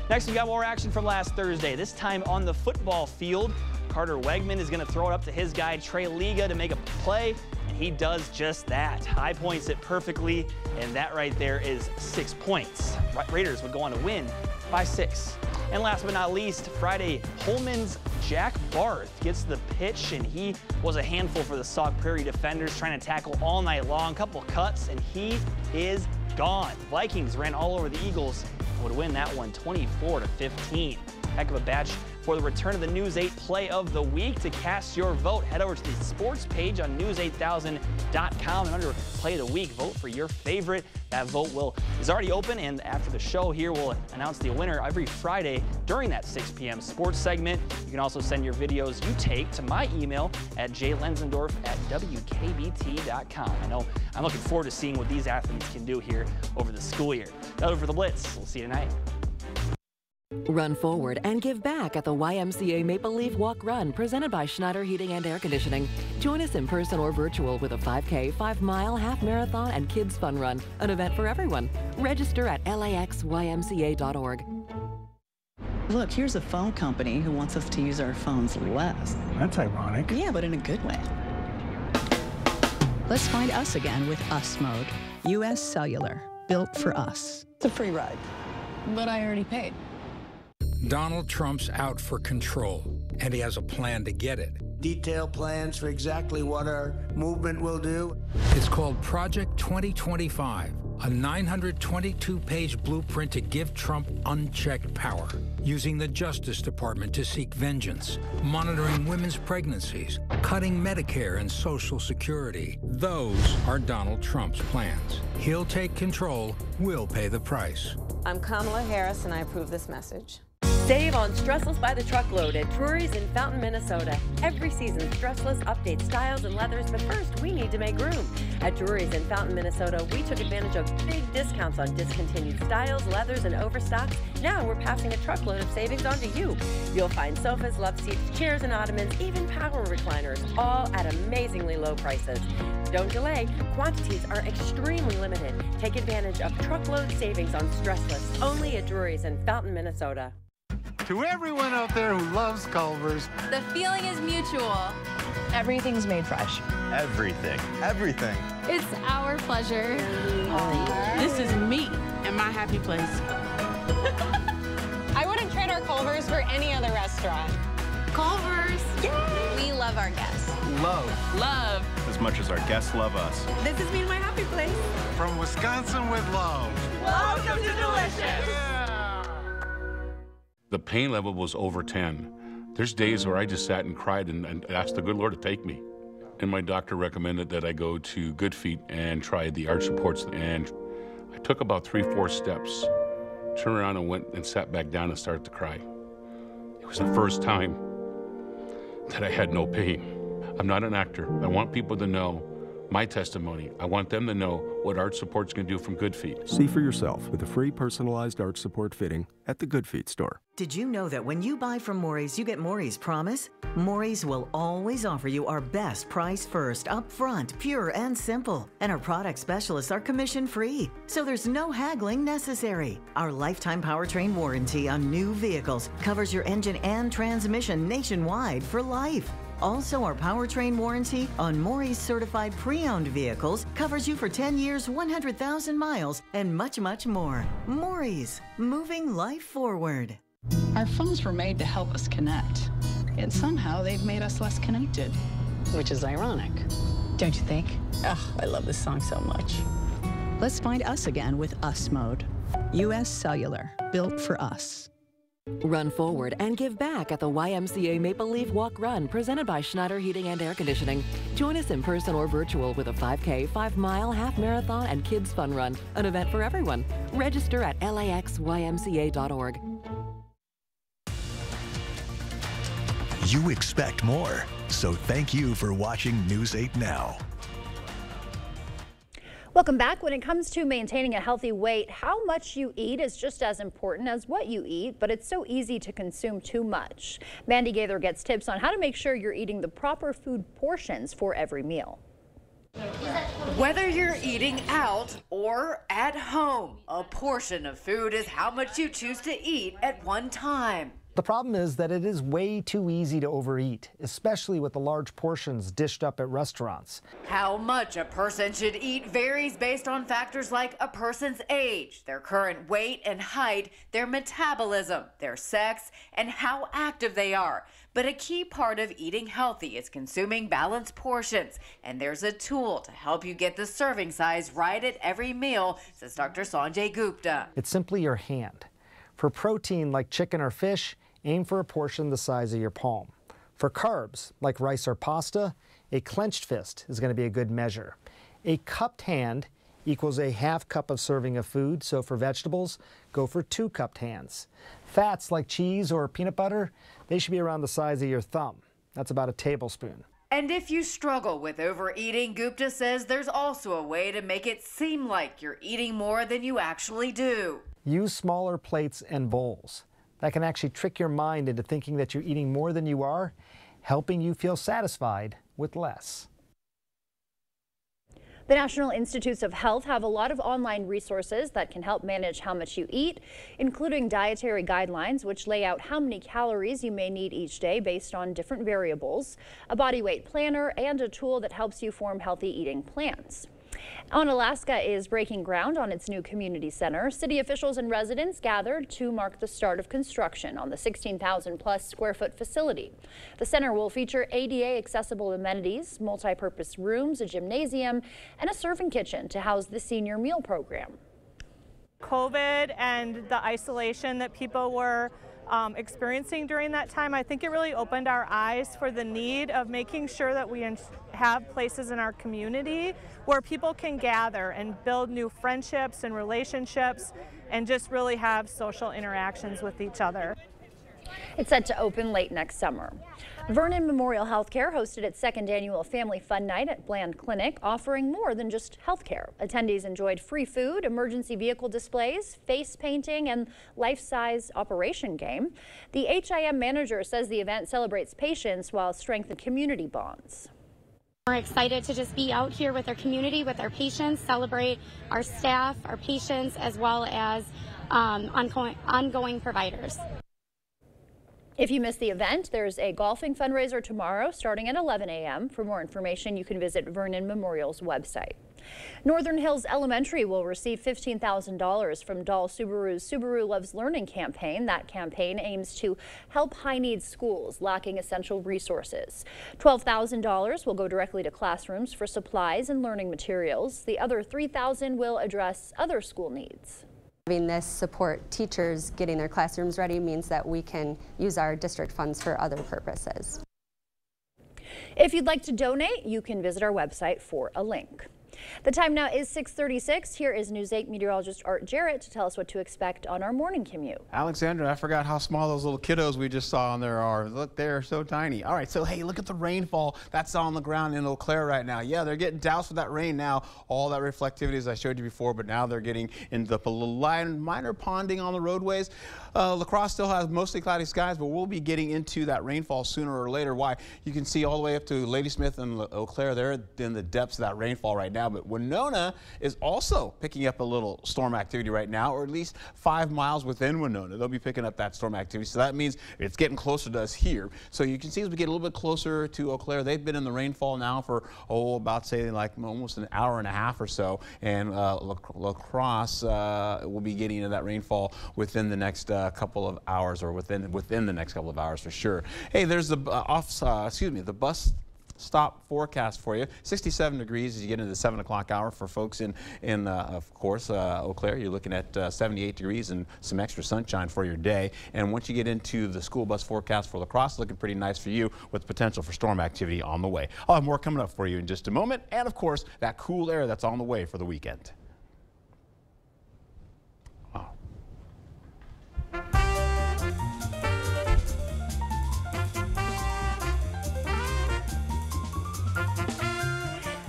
[SPEAKER 8] Next, we got more action from last Thursday, this time on the football field. Carter Wegman is going to throw it up to his guy, Trey Liga, to make a play, and he does just that. High points it perfectly, and that right there is 6 points. Raiders would go on to win by 6. And last but not least, Friday, Holman's Jack Barth gets the pitch, and he was a handful for the Sauk Prairie defenders, trying to tackle all night long. Couple cuts, and he is gone. Vikings ran all over the Eagles and would win that one 24-15. Heck of a batch for the return of the News 8 Play of the Week. To cast your vote, head over to the sports page on news8000.com, and under Play of the Week, vote for your favorite. That vote is already open, and after the show here, we'll announce the winner every Friday during that 6 p.m. sports segment. You can also send your videos you take to my email at jlenzendorf@wkbt.com. I know I'm looking forward to seeing what these athletes can do here over the school year. That's over for the Blitz. We'll see you tonight.
[SPEAKER 6] Run forward and give back at the YMCA Maple Leaf Walk Run presented by Schneider Heating and Air Conditioning. Join us in person or virtual with a 5K, 5-mile, half marathon, and kids fun run, an event for everyone. Register at laxymca.org.
[SPEAKER 13] Look, here's a phone company who wants us to use our phones less.
[SPEAKER 28] That's ironic.
[SPEAKER 13] Yeah, but in a good way. Let's find us again with Us Mode. U.S. Cellular, built for us. It's a free ride. But I already paid.
[SPEAKER 16] Donald Trump's out for control, and he has a plan to get it.
[SPEAKER 20] Detailed plans for exactly what our movement will do.
[SPEAKER 16] It's called Project 2025, a 922-page blueprint to give Trump unchecked power, using the Justice Department to seek vengeance, monitoring women's pregnancies, cutting Medicare and Social Security. Those are Donald Trump's plans. He'll take control, we'll pay the price.
[SPEAKER 18] I'm Kamala Harris, and I approve this message.
[SPEAKER 21] Save on Stressless by the truckload at Drury's in Fountain, Minnesota. Every season, Stressless updates styles and leathers, but first, we need to make room. At Drury's in Fountain, Minnesota, we took advantage of big discounts on discontinued styles, leathers, and overstocks. Now we're passing a truckload of savings on to you. You'll find sofas, love seats, chairs and ottomans, even power recliners, all at amazingly low prices. Don't delay. Quantities are extremely limited. Take advantage of truckload savings on Stressless, only at Drury's in Fountain, Minnesota.
[SPEAKER 22] To everyone out there who loves Culver's,
[SPEAKER 23] the feeling is mutual. Everything's made fresh.
[SPEAKER 24] Everything. Everything.
[SPEAKER 23] It's our pleasure.
[SPEAKER 25] This is me and my happy place.
[SPEAKER 26] I wouldn't trade our Culver's for any other restaurant.
[SPEAKER 23] Culver's. Yay! We love our guests.
[SPEAKER 24] Love.
[SPEAKER 25] Love.
[SPEAKER 24] As much as our guests love us.
[SPEAKER 23] This is me and my happy place.
[SPEAKER 22] From Wisconsin with love.
[SPEAKER 23] Welcome to Delicious.
[SPEAKER 22] Yeah.
[SPEAKER 31] The pain level was over 10. There's days where I just sat and cried and asked the good Lord to take me. And my doctor recommended that I go to Good Feet and try the arch supports. And I took about 3-4 steps, turned around and went and sat back down and started to cry. It was the first time that I had no pain. I'm not an actor. I want people to know my testimony. I want them to know what arch support's going to do from Good Feet.
[SPEAKER 32] See for yourself with a free personalized arch support fitting at the Good Feet store.
[SPEAKER 33] Did you know that when you buy from Maury's, you get Maury's Promise? Maury's will always offer you our best price first, up front, pure and simple. And our product specialists are commission-free, so there's no haggling necessary. Our lifetime powertrain warranty on new vehicles covers your engine and transmission nationwide for life. Also, our powertrain warranty on Maury's certified pre-owned vehicles covers you for 10 years, 100,000 miles, and much, much more. Maury's, moving life forward.
[SPEAKER 13] Our phones were made to help us connect, yet somehow they've made us less connected, which is ironic. Don't you think? Oh, I love this song so much. Let's find us again with Us Mode. U.S. Cellular, built for us.
[SPEAKER 6] Run forward and give back at the YMCA Maple Leaf Walk Run presented by Schneider Heating and Air Conditioning. Join us in person or virtual with a 5K, 5-mile, half marathon, and kids fun run, an event for everyone. Register at laxymca.org.
[SPEAKER 34] You expect more, so thank you for watching News 8 Now.
[SPEAKER 1] Welcome back. When it comes to maintaining a healthy weight, how much you eat is just as important as what you eat, but it's so easy to consume too much. Mandy Gaither gets tips on how to make sure you're eating the proper food portions for every meal.
[SPEAKER 35] Whether you're eating out or at home, a portion of food is how much you choose to eat at one time.
[SPEAKER 36] The problem is that it is way too easy to overeat, especially with the large portions dished up at restaurants.
[SPEAKER 35] How much a person should eat varies based on factors like a person's age, their current weight and height, their metabolism, their sex, and how active they are. But a key part of eating healthy is consuming balanced portions, and there's a tool to help you get the serving size right at every meal, says Dr. Sanjay Gupta.
[SPEAKER 36] It's simply your hand. For protein like chicken or fish, aim for a portion the size of your palm. For carbs, like rice or pasta, a clenched fist is going to be a good measure. A cupped hand equals a half cup of serving of food, so for vegetables, go for 2 cupped hands. Fats like cheese or peanut butter, they should be around the size of your thumb. That's about a tablespoon.
[SPEAKER 35] And if you struggle with overeating, Gupta says there's also a way to make it seem like you're eating more than you actually do.
[SPEAKER 36] Use smaller plates and bowls. that can actually trick your mind into thinking that you're eating more than you are, helping you feel satisfied with less.
[SPEAKER 1] The National Institutes of Health have a lot of online resources that can help manage how much you eat, including dietary guidelines, which lay out how many calories you may need each day based on different variables, a body weight planner, and a tool that helps you form healthy eating plans. Onalaska is breaking ground on its new community center. City officials and residents gathered to mark the start of construction on the 16,000+ square foot facility. The center will feature ADA accessible amenities, multi-purpose rooms, a gymnasium, and a serving kitchen to house the senior meal program.
[SPEAKER 2] COVID and the isolation that people were experiencing during that time, I think it really opened our eyes for the need of making sure that we have places in our community where people can gather and build new friendships and relationships and just really have social interactions with each other.
[SPEAKER 1] It's set to open late next summer. Vernon Memorial Healthcare hosted its second annual Family Fun Night at Bland Clinic, offering more than just healthcare. Attendees enjoyed free food, emergency vehicle displays, face painting, and life-size operation game. The HIM manager says the event celebrates patients while strengthening community bonds.
[SPEAKER 3] We're excited to just be out here with our community, with our patients, celebrate our staff, our patients, as well as ongoing providers.
[SPEAKER 1] If you missed the event, there's a golfing fundraiser tomorrow starting at 11 a.m. For more information, you can visit Vernon Memorial's website. Northern Hills Elementary will receive $15,000 from Dahl Subaru's Subaru Loves Learning campaign. That campaign aims to help high-needs schools lacking essential resources. $12,000 will go directly to classrooms for supplies and learning materials. The other $3,000 will address other school needs.
[SPEAKER 4] Having this support teachers getting their classrooms ready means that we can use our district funds for other purposes.
[SPEAKER 1] If you'd like to donate, you can visit our website for a link. The time now is 6:36. Here is News 8 meteorologist Art Jarrett to tell us what to expect on our morning commute.
[SPEAKER 24] Alexandra, I forgot how small those little kiddos we just saw on there are. Look, they're so tiny. All right, so hey, look at the rainfall that's on the ground in Eau Claire right now. Yeah, they're getting doused with that rain now. All that reflectivity as I showed you before, but now they're getting into the minor ponding on the roadways. La Crosse still has mostly cloudy skies, but we'll be getting into that rainfall sooner or later. Why? You can see all the way up to Ladysmith and Eau Claire. They're in the depths of that rainfall right now. But Winona is also picking up a little storm activity right now, or at least 5 miles within Winona. They'll be picking up that storm activity. So that means it's getting closer to us here. So you can see as we get a little bit closer to Eau Claire, they've been in the rainfall now for, about say like almost an hour and a half or so. And La Crosse will be getting into that rainfall within the next couple of hours, or within the next couple of hours for sure. Hey, there's the the bus stop forecast for you. 67 degrees as you get into the 7 o'clock hour for folks in of course, Eau Claire. You're looking at 78 degrees and some extra sunshine for your day. And once you get into the school bus forecast for La Crosse, looking pretty nice for you with potential for storm activity on the way. I'll have more coming up for you in just a moment. And of course, that cool air that's on the way for the weekend.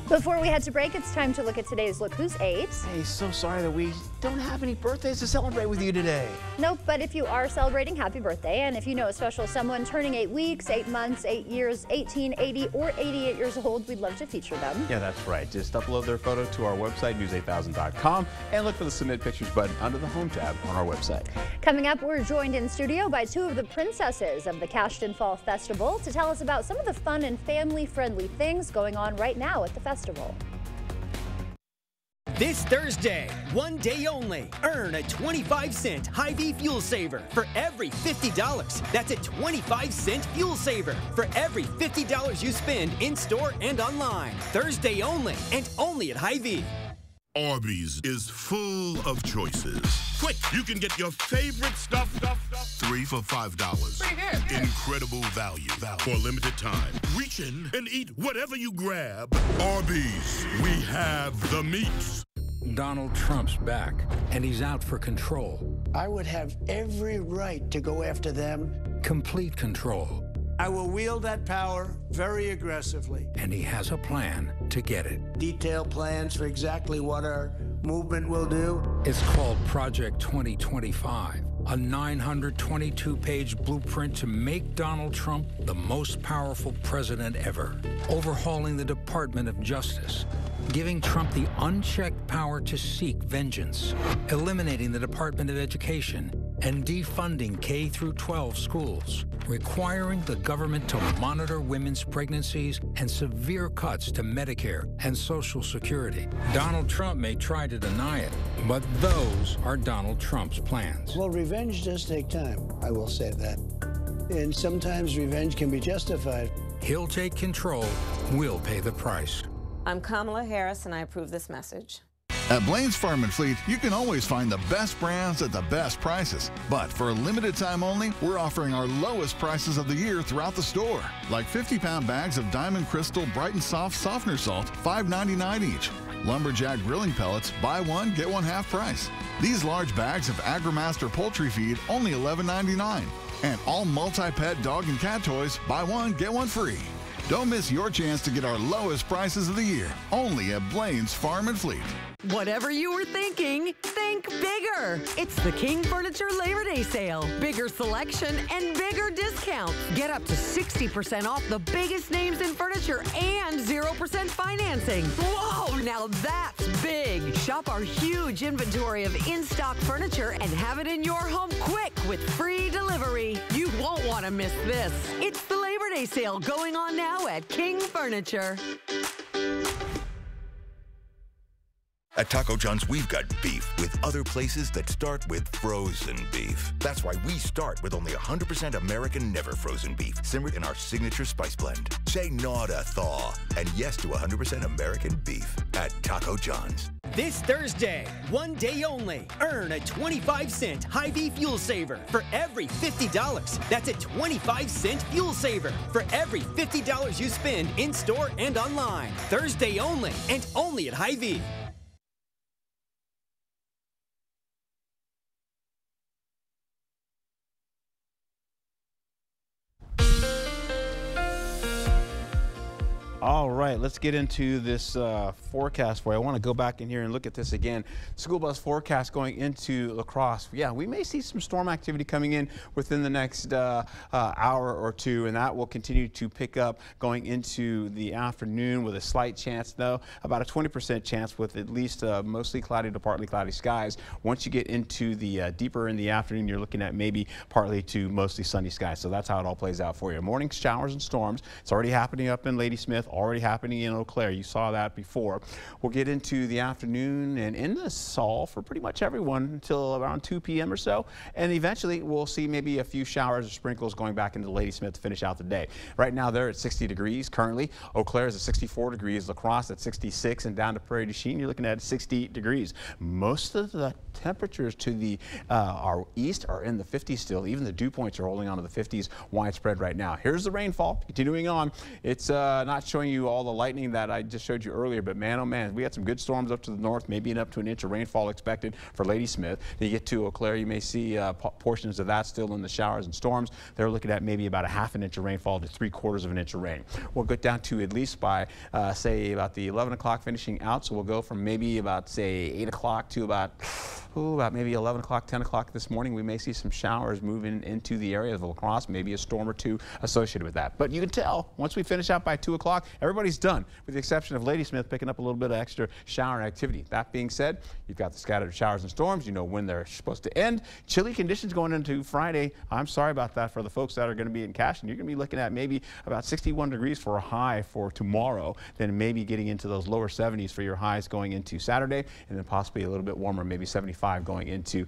[SPEAKER 1] Before we head to break, it's time to look at today's Look Who's 8.
[SPEAKER 24] Hey, so sorry that we don't have any birthdays to celebrate with you today.
[SPEAKER 1] Nope, but if you are celebrating, happy birthday. And if you know a special someone turning 8 weeks, 8 months, 8 years, 18, 80, or 88 years old, we'd love to feature them.
[SPEAKER 24] Yeah, that's right. Just upload their photo to our website, news8000.com, and look for the Submit Pictures button under the Home tab on our website.
[SPEAKER 1] Coming up, we're joined in studio by 2 of the princesses of the Cashton Fall Festival to tell us about some of the fun and family-friendly things going on right now at the festival.
[SPEAKER 5] This Thursday, one day only, earn a 25-cent Hy-Vee fuel saver for every $50. That's a 25-cent fuel saver for every $50 you spend in-store and online. Thursday only, and only at Hy-Vee.
[SPEAKER 7] Arby's is full of choices. Quick, you can get your favorite stuff 3 for $5. Incredible value for a limited time. Reach in and eat whatever you grab. Arby's, we have the meats.
[SPEAKER 16] Donald Trump's back, and he's out for control.
[SPEAKER 20] I would have every right to go after them.
[SPEAKER 16] Complete control.
[SPEAKER 20] I will wield that power very aggressively.
[SPEAKER 16] And he has a plan to get it.
[SPEAKER 20] Detailed plans for exactly what our movement will do.
[SPEAKER 16] It's called Project 2025, a 922-page blueprint to make Donald Trump the most powerful president ever, overhauling the Department of Justice, giving Trump the unchecked power to seek vengeance, eliminating the Department of Education, and defunding K-12 schools, requiring the government to monitor women's pregnancies and severe cuts to Medicare and Social Security. Donald Trump may try to deny it, but those are Donald Trump's plans.
[SPEAKER 20] Well, revenge does take time, I will say that. And sometimes revenge can be justified.
[SPEAKER 16] He'll take control, we'll pay the price.
[SPEAKER 8] I'm Kamala Harris, and I approve this message.
[SPEAKER 9] At Blaine's Farm and Fleet, you can always find the best brands at the best prices. But for a limited time only, we're offering our lowest prices of the year throughout the store. Like 50-pound bags of Diamond Crystal Bright and Soft Softener Salt, $5.99 each. Lumberjack grilling pellets, buy one, get one half price. These large bags of AgriMaster poultry feed, only $11.99. And all multi-pet dog and cat toys, buy one, get one free. Don't miss your chance to get our lowest prices of the year, only at Blaine's Farm and Fleet.
[SPEAKER 10] Whatever you were thinking, think bigger. It's the King Furniture Labor Day sale. Bigger selection and bigger discounts. Get up to 60% off the biggest names in furniture and 0% financing. Whoa, now that's big. Shop our huge inventory of in-stock furniture and have it in your home quick with free delivery. You won't want to miss this. It's the Labor Day sale going on now at King Furniture.
[SPEAKER 11] At Taco John's, we've got beef with other places that start with frozen beef. That's why we start with only 100% American never frozen beef, simmered in our signature spice blend. Say no to thaw and yes to 100% American beef at Taco John's.
[SPEAKER 5] This Thursday, one day only, earn a 25-cent Hy-Vee fuel saver for every $50. That's a 25-cent fuel saver for every $50 you spend in-store and online. Thursday only, and only at Hy-Vee.
[SPEAKER 24] All right, let's get into this forecast for you. I want to go back in here and look at this again. School bus forecast going into La Crosse. Yeah, we may see some storm activity coming in within the next hour or two, and that will continue to pick up going into the afternoon with a slight chance, though, about a 20% chance with at least mostly cloudy to partly cloudy skies. Once you get into the deeper in the afternoon, you're looking at maybe partly to mostly sunny skies. So that's how it all plays out for you. Morning showers and storms. It's already happening up in Ladysmith. Already happening in Eau Claire. You saw that before. We'll get into the afternoon and in the fall for pretty much everyone until around 2 p.m. or so. And eventually we'll see maybe a few showers or sprinkles going back into Ladysmith to finish out the day. Right now they're at 60 degrees currently. Eau Claire is at 64 degrees. La Crosse at 66, and down to Prairie du Chien you're looking at 68 degrees. Most of the temperatures to the our east are in the 50s still. Even the dew points are holding on to the 50s widespread right now. Here's the rainfall continuing on. It's not showing you all the lightning that I just showed you earlier, but man, oh man, we had some good storms up to the north, maybe up to an inch of rainfall expected for Ladysmith. Then you get to Eau Claire, you may see portions of that still in the showers and storms. They're looking at maybe about a half an inch of rainfall to 3/4 of an inch of rain. We'll get down to at least by say about the 11 o'clock finishing out, so we'll go from maybe about say 8 o'clock to about maybe 11 o'clock, 10 o'clock this morning. We may see some showers moving into the area of La Crosse, maybe a storm or two associated with that. But you can tell once we finish out by 2 o'clock, everybody's done, with the exception of Ladysmith picking up a little bit of extra shower activity. That being said, you've got the scattered showers and storms. You know when they're supposed to end. Chilly conditions going into Friday. I'm sorry about that for the folks that are going to be in Caston. You're going to be looking at maybe about 61 degrees for a high for tomorrow, then maybe getting into those lower 70s for your highs going into Saturday, and then possibly a little bit warmer, maybe 75 going into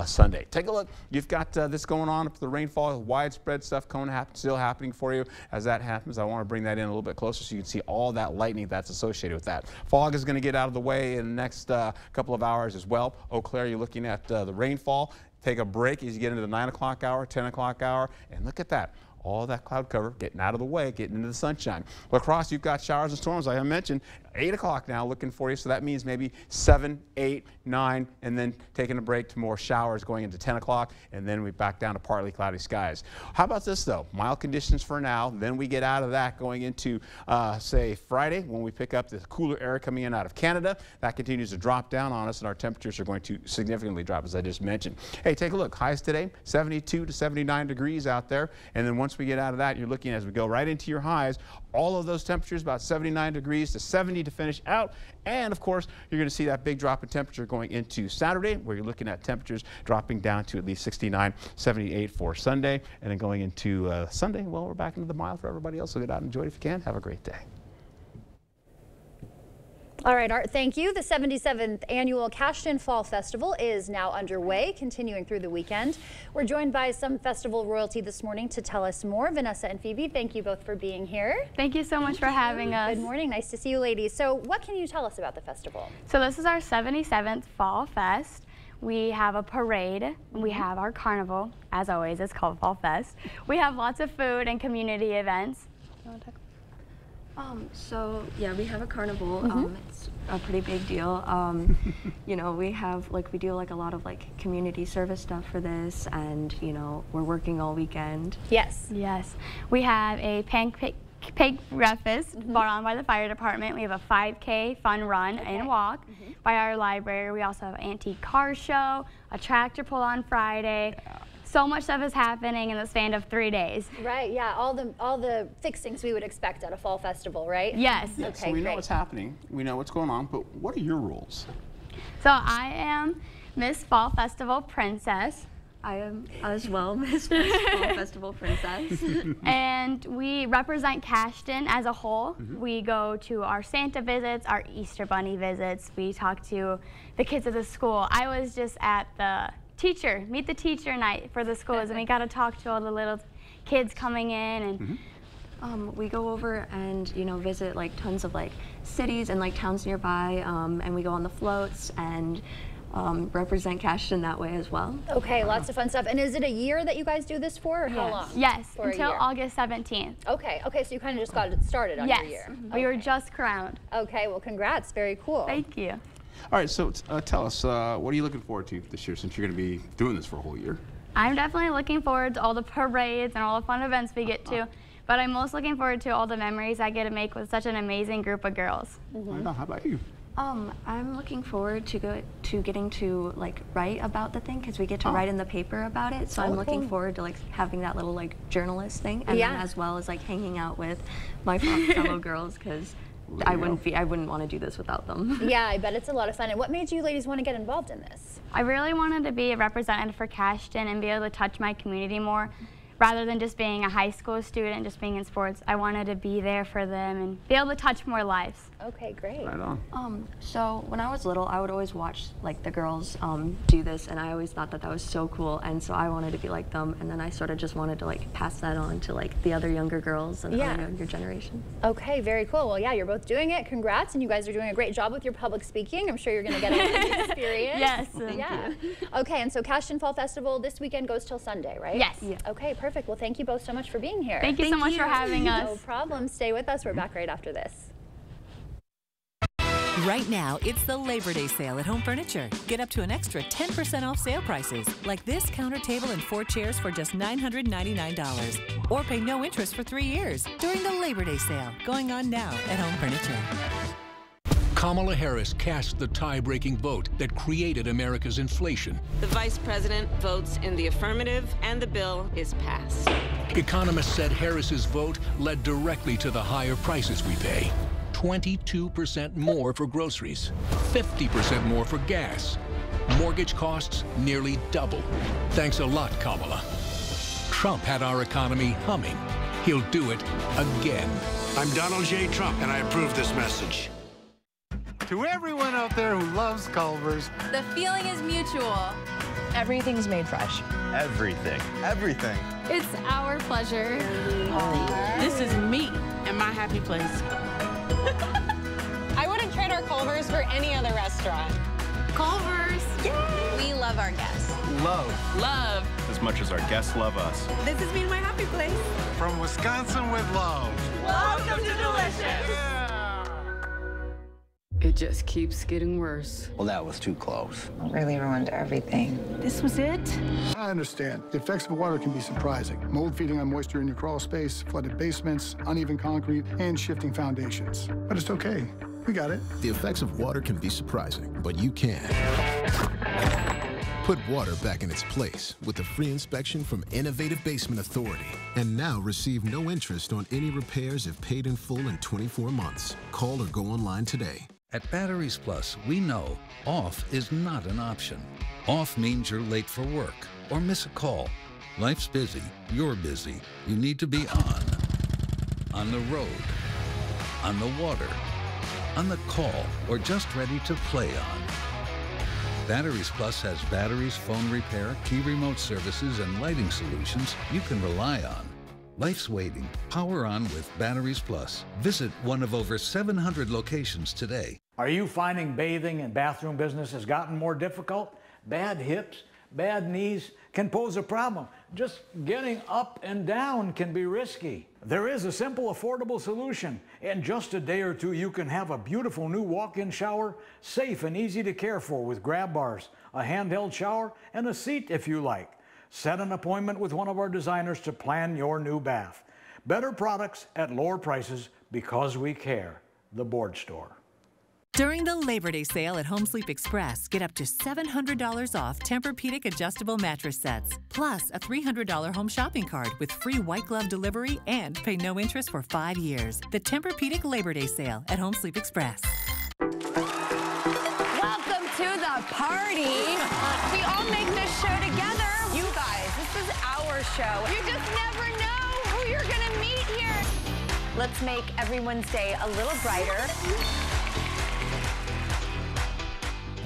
[SPEAKER 24] Sunday. Take a look. You've got this going on. The rainfall, widespread stuff still happening for you. As that happens, I want to bring that in a little bit closer so you can see all that lightning that's associated with that. Fog is going to get out of the way in the next couple of hours as well. Eau Claire, you're looking at the rainfall. Take a break as you get into the 9 o'clock hour, 10 o'clock hour, and look at that. all that cloud cover getting out of the way, getting into the sunshine. La Crosse, you've got showers and storms, like I mentioned. 8 o'clock now looking for you, so that means maybe 7, 8, 9, and then taking a break to more showers going into 10 o'clock, and then we back down to partly cloudy skies. How about this, though? Mild conditions for now, then we get out of that going into, say, Friday, when we pick up the cooler air coming in out of Canada. That continues to drop down on us, and our temperatures are going to significantly drop, as I just mentioned. Hey, take a look. Highs today, 72 to 79 degrees out there, and then once we get out of that, you're looking as we go right into your highs, all of those temperatures about 79 degrees to 70 to finish out. And of course, you're going to see that big drop in temperature going into Saturday, where you're looking at temperatures dropping down to at least 69, 78 for Sunday. And then going into Sunday, well, we're back into the mild for everybody else. So get out and enjoy it if you can. Have a great day.
[SPEAKER 1] All right, Art, thank you. The 77th Annual Cashton Fall Festival is now underway, continuing through the weekend. We're joined by some festival royalty this morning to tell us more. Vanessa and Phoebe, thank you both for being here.
[SPEAKER 12] Thank you so much for having us.
[SPEAKER 1] Good morning. Nice to see you, ladies. So what can you tell us about the festival?
[SPEAKER 12] So this is our 77th Fall Fest. We have a parade. We have our carnival. As always, it's called Fall Fest. We have lots of food and community events. You want to talk?
[SPEAKER 14] So yeah, we have a carnival. It's a pretty big deal. You know, we do like a lot of like community service stuff for this, and you know, we're working all weekend.
[SPEAKER 12] Yes. Yes. We have a pancake breakfast brought on by the fire department. We have a 5K fun run and walk by our library. We also have an antique car show, a tractor pull on Friday. So much stuff is happening in the span of 3 days.
[SPEAKER 1] Right, yeah, all the fixings we would expect at a fall festival, right?
[SPEAKER 12] Yes.
[SPEAKER 24] Yes,
[SPEAKER 1] Okay,
[SPEAKER 24] so we know
[SPEAKER 1] great.
[SPEAKER 24] what's happening, we know what's going on, but what are your roles?
[SPEAKER 12] So I am Miss Fall Festival Princess.
[SPEAKER 14] I am as well Miss Fall Festival Princess.
[SPEAKER 12] And we represent Cashton as a whole. We go to our Santa visits, our Easter Bunny visits. We talk to the kids at the school. I was just at the Meet the Teacher night for the schools, and we got to talk to all the little kids coming in. And
[SPEAKER 14] we go over and, you know, visit like tons of like cities and like towns nearby, and we go on the floats and represent Cashton that way as well.
[SPEAKER 1] Okay, lots of fun stuff. And is it a year that you guys do this for, or how long?
[SPEAKER 12] Yes,
[SPEAKER 1] For a
[SPEAKER 12] until
[SPEAKER 1] year?
[SPEAKER 12] August 17th.
[SPEAKER 1] Okay, so you kind of just got it started on your year.
[SPEAKER 12] We were just crowned.
[SPEAKER 1] Okay, well, congrats. Very cool.
[SPEAKER 12] Thank you.
[SPEAKER 24] All right, so tell us, what are you looking forward to this year, since you're going to be doing this for a whole year?
[SPEAKER 12] I'm definitely looking forward to all the parades and all the fun events we get to, but I'm most looking forward to all the memories I get to make with such an amazing group of girls.
[SPEAKER 24] Right on. How about you?
[SPEAKER 14] I'm looking forward to getting to like write about the thing, because we get to write in the paper about it. So I'm looking forward to like having that little like journalist thing, and then as well as like hanging out with my fellow girls, because I wouldn't want to do this without them.
[SPEAKER 1] Yeah, I bet it's a lot of fun. And what made you ladies want to get involved in this?
[SPEAKER 12] I really wanted to be a representative for Cashton and be able to touch my community more. Rather than just being a high school student, just being in sports, I wanted to be there for them and be able to touch more lives.
[SPEAKER 1] Okay, great.
[SPEAKER 24] Right on.
[SPEAKER 14] So when I was little, I would always watch like the girls do this, and I always thought that was so cool, and so I wanted to be like them, and then I sort of just wanted to like pass that on to like the other younger girls and the younger generation.
[SPEAKER 1] Okay, very cool. Well, yeah, you're both doing it. Congrats, and you guys are doing a great job with your public speaking. I'm sure you're going to get a lot of experience.
[SPEAKER 12] Yes.
[SPEAKER 1] Yeah. Okay, and so Cashton Fall Festival this weekend goes till Sunday, right?
[SPEAKER 12] Yes.
[SPEAKER 1] Yeah. Okay, perfect. Well, thank you both so much for being here.
[SPEAKER 12] Thank you so much for having us.
[SPEAKER 1] No problem. Stay with us. We're back right after this.
[SPEAKER 15] Right now, it's the Labor Day sale at Home Furniture. Get up to an extra 10% off sale prices, like this counter table and 4 chairs for just $999. Or pay no interest for 3 years during the Labor Day sale, going on now at Home Furniture.
[SPEAKER 16] Kamala Harris cast the tie-breaking vote that created America's inflation.
[SPEAKER 8] The vice president votes in the affirmative, and the bill is passed.
[SPEAKER 16] Economists said Harris's vote led directly to the higher prices we pay. 22% more for groceries, 50% more for gas. Mortgage costs nearly double. Thanks a lot, Kamala. Trump had our economy humming. He'll do it again.
[SPEAKER 17] I'm Donald J. Trump, and I approve this message.
[SPEAKER 18] To everyone out there who loves Culver's,
[SPEAKER 19] the feeling is mutual. Everything's made fresh.
[SPEAKER 18] Everything. Everything.
[SPEAKER 19] It's our pleasure.
[SPEAKER 21] This is me and my happy place.
[SPEAKER 19] I wouldn't trade our Culver's for any other restaurant. Culver's. Yay! We love our guests.
[SPEAKER 18] Love.
[SPEAKER 21] Love.
[SPEAKER 18] As much as our guests love us.
[SPEAKER 19] This has been my happy place.
[SPEAKER 18] from Wisconsin with love.
[SPEAKER 19] Welcome to Delicious.
[SPEAKER 6] It just keeps getting worse.
[SPEAKER 20] Well, that was too close.
[SPEAKER 13] It really ruined everything.
[SPEAKER 6] This was it?
[SPEAKER 22] I understand. The effects of water can be surprising. Mold feeding on moisture in your crawl space, flooded basements, uneven concrete, and shifting foundations. But it's okay. We got it.
[SPEAKER 23] The effects of water can be surprising, but you can. Put water back in its place with a free inspection from Innovative Basement Authority. And now receive no interest on any repairs if paid in full in 24 months. Call or go online today.
[SPEAKER 25] At Batteries Plus, we know off is not an option. Off means you're late for work or miss a call. Life's busy, you're busy. You need to be on the road, on the water, on the call, or just ready to play on. Batteries Plus has batteries, phone repair, key remote services, and lighting solutions you can rely on. Life's waiting. Power on with Batteries Plus. Visit one of over 700 locations today.
[SPEAKER 26] Are you finding bathing and bathroom business has gotten more difficult? Bad hips, bad knees can pose a problem. Just getting up and down can be risky. There is a simple, affordable solution. In just a day or two, you can have a beautiful new walk-in shower, safe and easy to care for with grab bars, a handheld shower, and a seat if you like. Set an appointment with one of our designers to plan your new bath. Better products at lower prices because we care. The Board Store.
[SPEAKER 15] During the Labor Day sale at Home Sleep Express, get up to $700 off Tempur-Pedic adjustable mattress sets, plus a $300 home shopping cart with free white glove delivery and pay no interest for 5 years. The Tempur-Pedic Labor Day sale at Home Sleep Express.
[SPEAKER 27] Welcome to the party. We all make this show together. You guys, this is our show. You just never know who you're gonna meet here. Let's make everyone's day a little brighter.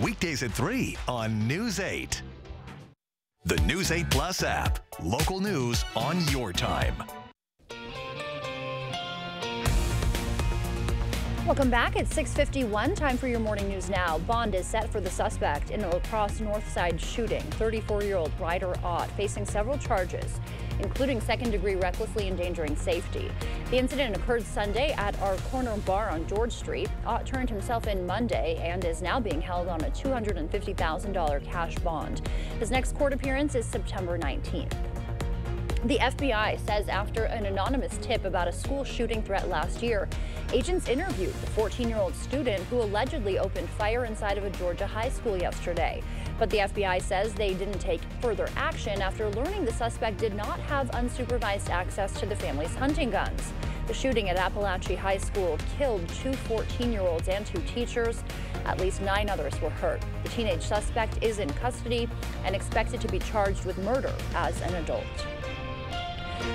[SPEAKER 28] Weekdays at 3 on News 8. The News 8 Plus app. Local news on your time.
[SPEAKER 1] Welcome back. It's 6:51. Time for your morning news now. Bond is set for the suspect in a La Crosse North Side shooting. 34-year-old Ryder Ott facing several charges, including second-degree recklessly endangering safety. The incident occurred Sunday at our corner bar on George Street. Ott turned himself in Monday and is now being held on a $250,000 cash bond. His next court appearance is September 19th. The FBI says after an anonymous tip about a school shooting threat last year, agents interviewed the 14-year-old student who allegedly opened fire inside of a Georgia high school yesterday. But the FBI says they didn't take further action after learning the suspect did not have unsupervised access to the family's hunting guns. The shooting at Appalachia High School killed 2 14-year-olds and 2 teachers. At least 9 others were hurt. The teenage suspect is in custody and expected to be charged with murder as an adult.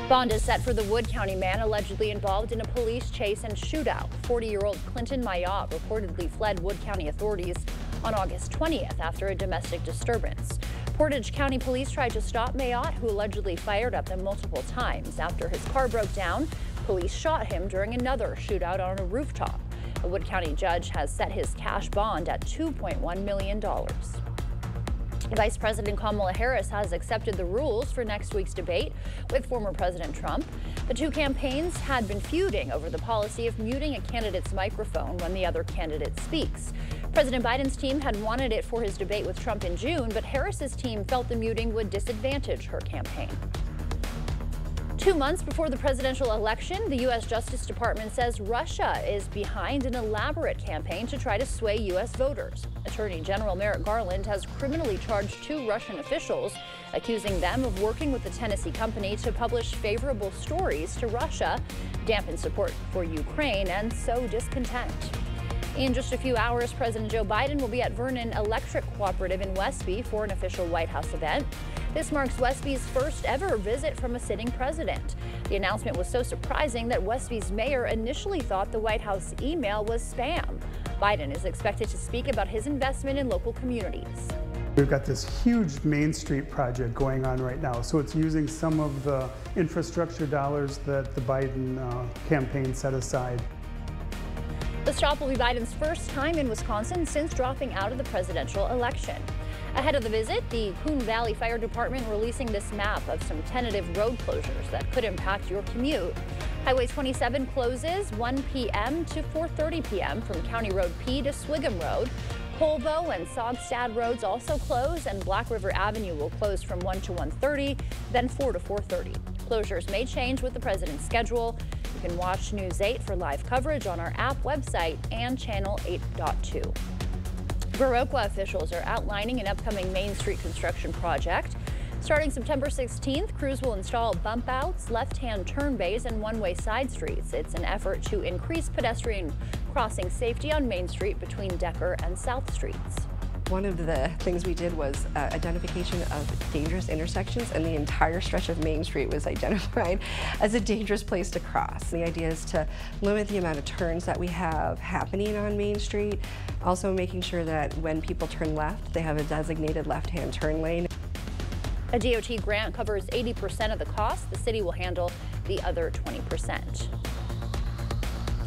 [SPEAKER 1] Bond is set for the Wood County man allegedly involved in a police chase and shootout. 40-year-old Clinton Mayotte reportedly fled Wood County authorities on August 20th after a domestic disturbance. Portage County police tried to stop Mayotte, who allegedly fired at them multiple times. After his car broke down, police shot him during another shootout on a rooftop. A Wood County judge has set his cash bond at $2.1 million. Vice President Kamala Harris has accepted the rules for next week's debate with former President Trump. The two campaigns had been feuding over the policy of muting a candidate's microphone when the other candidate speaks. President Biden's team had wanted it for his debate with Trump in June, but Harris's team felt the muting would disadvantage her campaign. 2 months before the presidential election, the U.S. Justice Department says Russia is behind an elaborate campaign to try to sway U.S. voters. Attorney General Merrick Garland has criminally charged 2 Russian officials, accusing them of working with the Tennessee company to publish favorable stories to Russia, dampen support for Ukraine, and sow discontent. In just a few hours, President Joe Biden will be at Vernon Electric Cooperative in Westby for an official White House event. This marks Westby's first ever visit from a sitting president. The announcement was so surprising that Westby's mayor initially thought the White House email was spam. Biden is expected to speak about his investment in local communities.
[SPEAKER 29] We've got this huge Main Street project going on right now, so it's using some of the infrastructure dollars that the Biden campaign set aside. The stop will be Biden's first time in Wisconsin since dropping out of the presidential election.
[SPEAKER 1] Ahead of the visit, the Coon Valley Fire Department releasing this map of some tentative road closures that could impact your commute. Highway 27 closes 1 p.m. to 4:30 p.m. from County Road P to Swigum Road. Polvo and Sogstad roads also close, and Black River Avenue will close from 1 to 1:30, then 4 to 4:30. Closures may change with the president's schedule. You can watch News 8 for live coverage on our app, website, and channel 8.2. Viroqua officials are outlining an upcoming Main Street construction project. Starting September 16th, crews will install bump outs, left-hand turn bays, and one-way side streets. It's an effort to increase pedestrian crossing safety on Main Street between Decker and South Streets.
[SPEAKER 2] One of the things we did was identification of dangerous intersections, and the entire stretch of Main Street was identified as a dangerous place to cross. The idea is to limit the amount of turns that we have happening on Main Street, also making sure that when people turn left, they have a designated left-hand turn lane.
[SPEAKER 1] A DOT grant covers 80% of the cost. The city will handle the other 20%.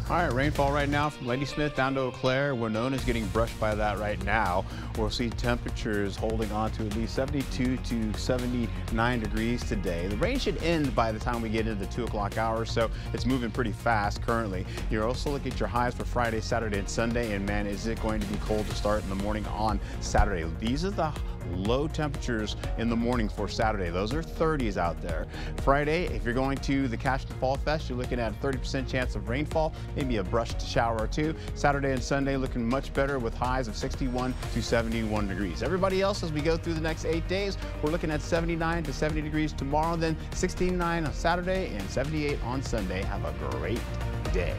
[SPEAKER 3] All right, rainfall right now from Ladysmith down to Eau Claire. Winona's getting brushed by that right now. We'll see temperatures holding on to at least 72 to 79 degrees today. The rain should end by the time we get into the 2 o'clock hour, so it's moving pretty fast currently. You're also looking at your highs for Friday, Saturday, and Sunday, and man, is it going to be cold to start in the morning on Saturday. These are the low temperatures in the morning for Saturday. Those are 30s out there. Friday, if you're going to the Cashton Fall Fest, you're looking at a 30% chance of rainfall, maybe a brushed shower or two. Saturday and Sunday looking much better with highs of 61 to 71 degrees. Everybody else, as we go through the next 8 days, we're looking at 79 to 70 degrees tomorrow, then 69 on Saturday and 78 on Sunday. Have a great day.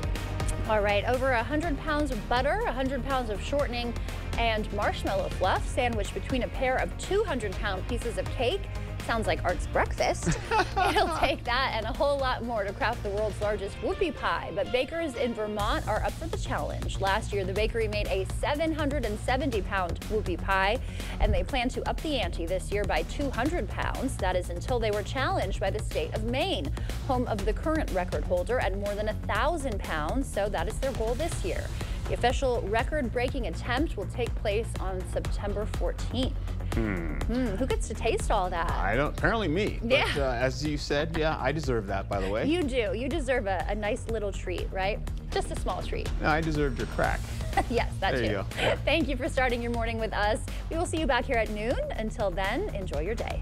[SPEAKER 1] All right, over 100 pounds of butter, 100 pounds of shortening, and marshmallow fluff sandwiched between a pair of 200-pound pieces of cake. Sounds like Art's breakfast. It'll take that and a whole lot more to craft the world's largest whoopie pie, but bakers in Vermont are up for the challenge. Last year, the bakery made a 770-pound whoopie pie, and they plan to up the ante this year by 200 pounds. That is until they were challenged by the state of Maine, home of the current record holder at more than 1,000 pounds, so that is their goal this year. The official record-breaking attempt will take place on September 14th. Who gets to taste all that?
[SPEAKER 3] I don't, apparently me.
[SPEAKER 1] Yeah.
[SPEAKER 3] But as you said, yeah, I deserve that, by the way.
[SPEAKER 1] You do. You deserve a nice little treat, right? Just a small treat.
[SPEAKER 3] No, I deserved your crack.
[SPEAKER 1] Yes, that
[SPEAKER 3] there
[SPEAKER 1] too.
[SPEAKER 3] You go.
[SPEAKER 1] Thank you for starting your morning with us. We will see you back here at noon. Until then, enjoy your day.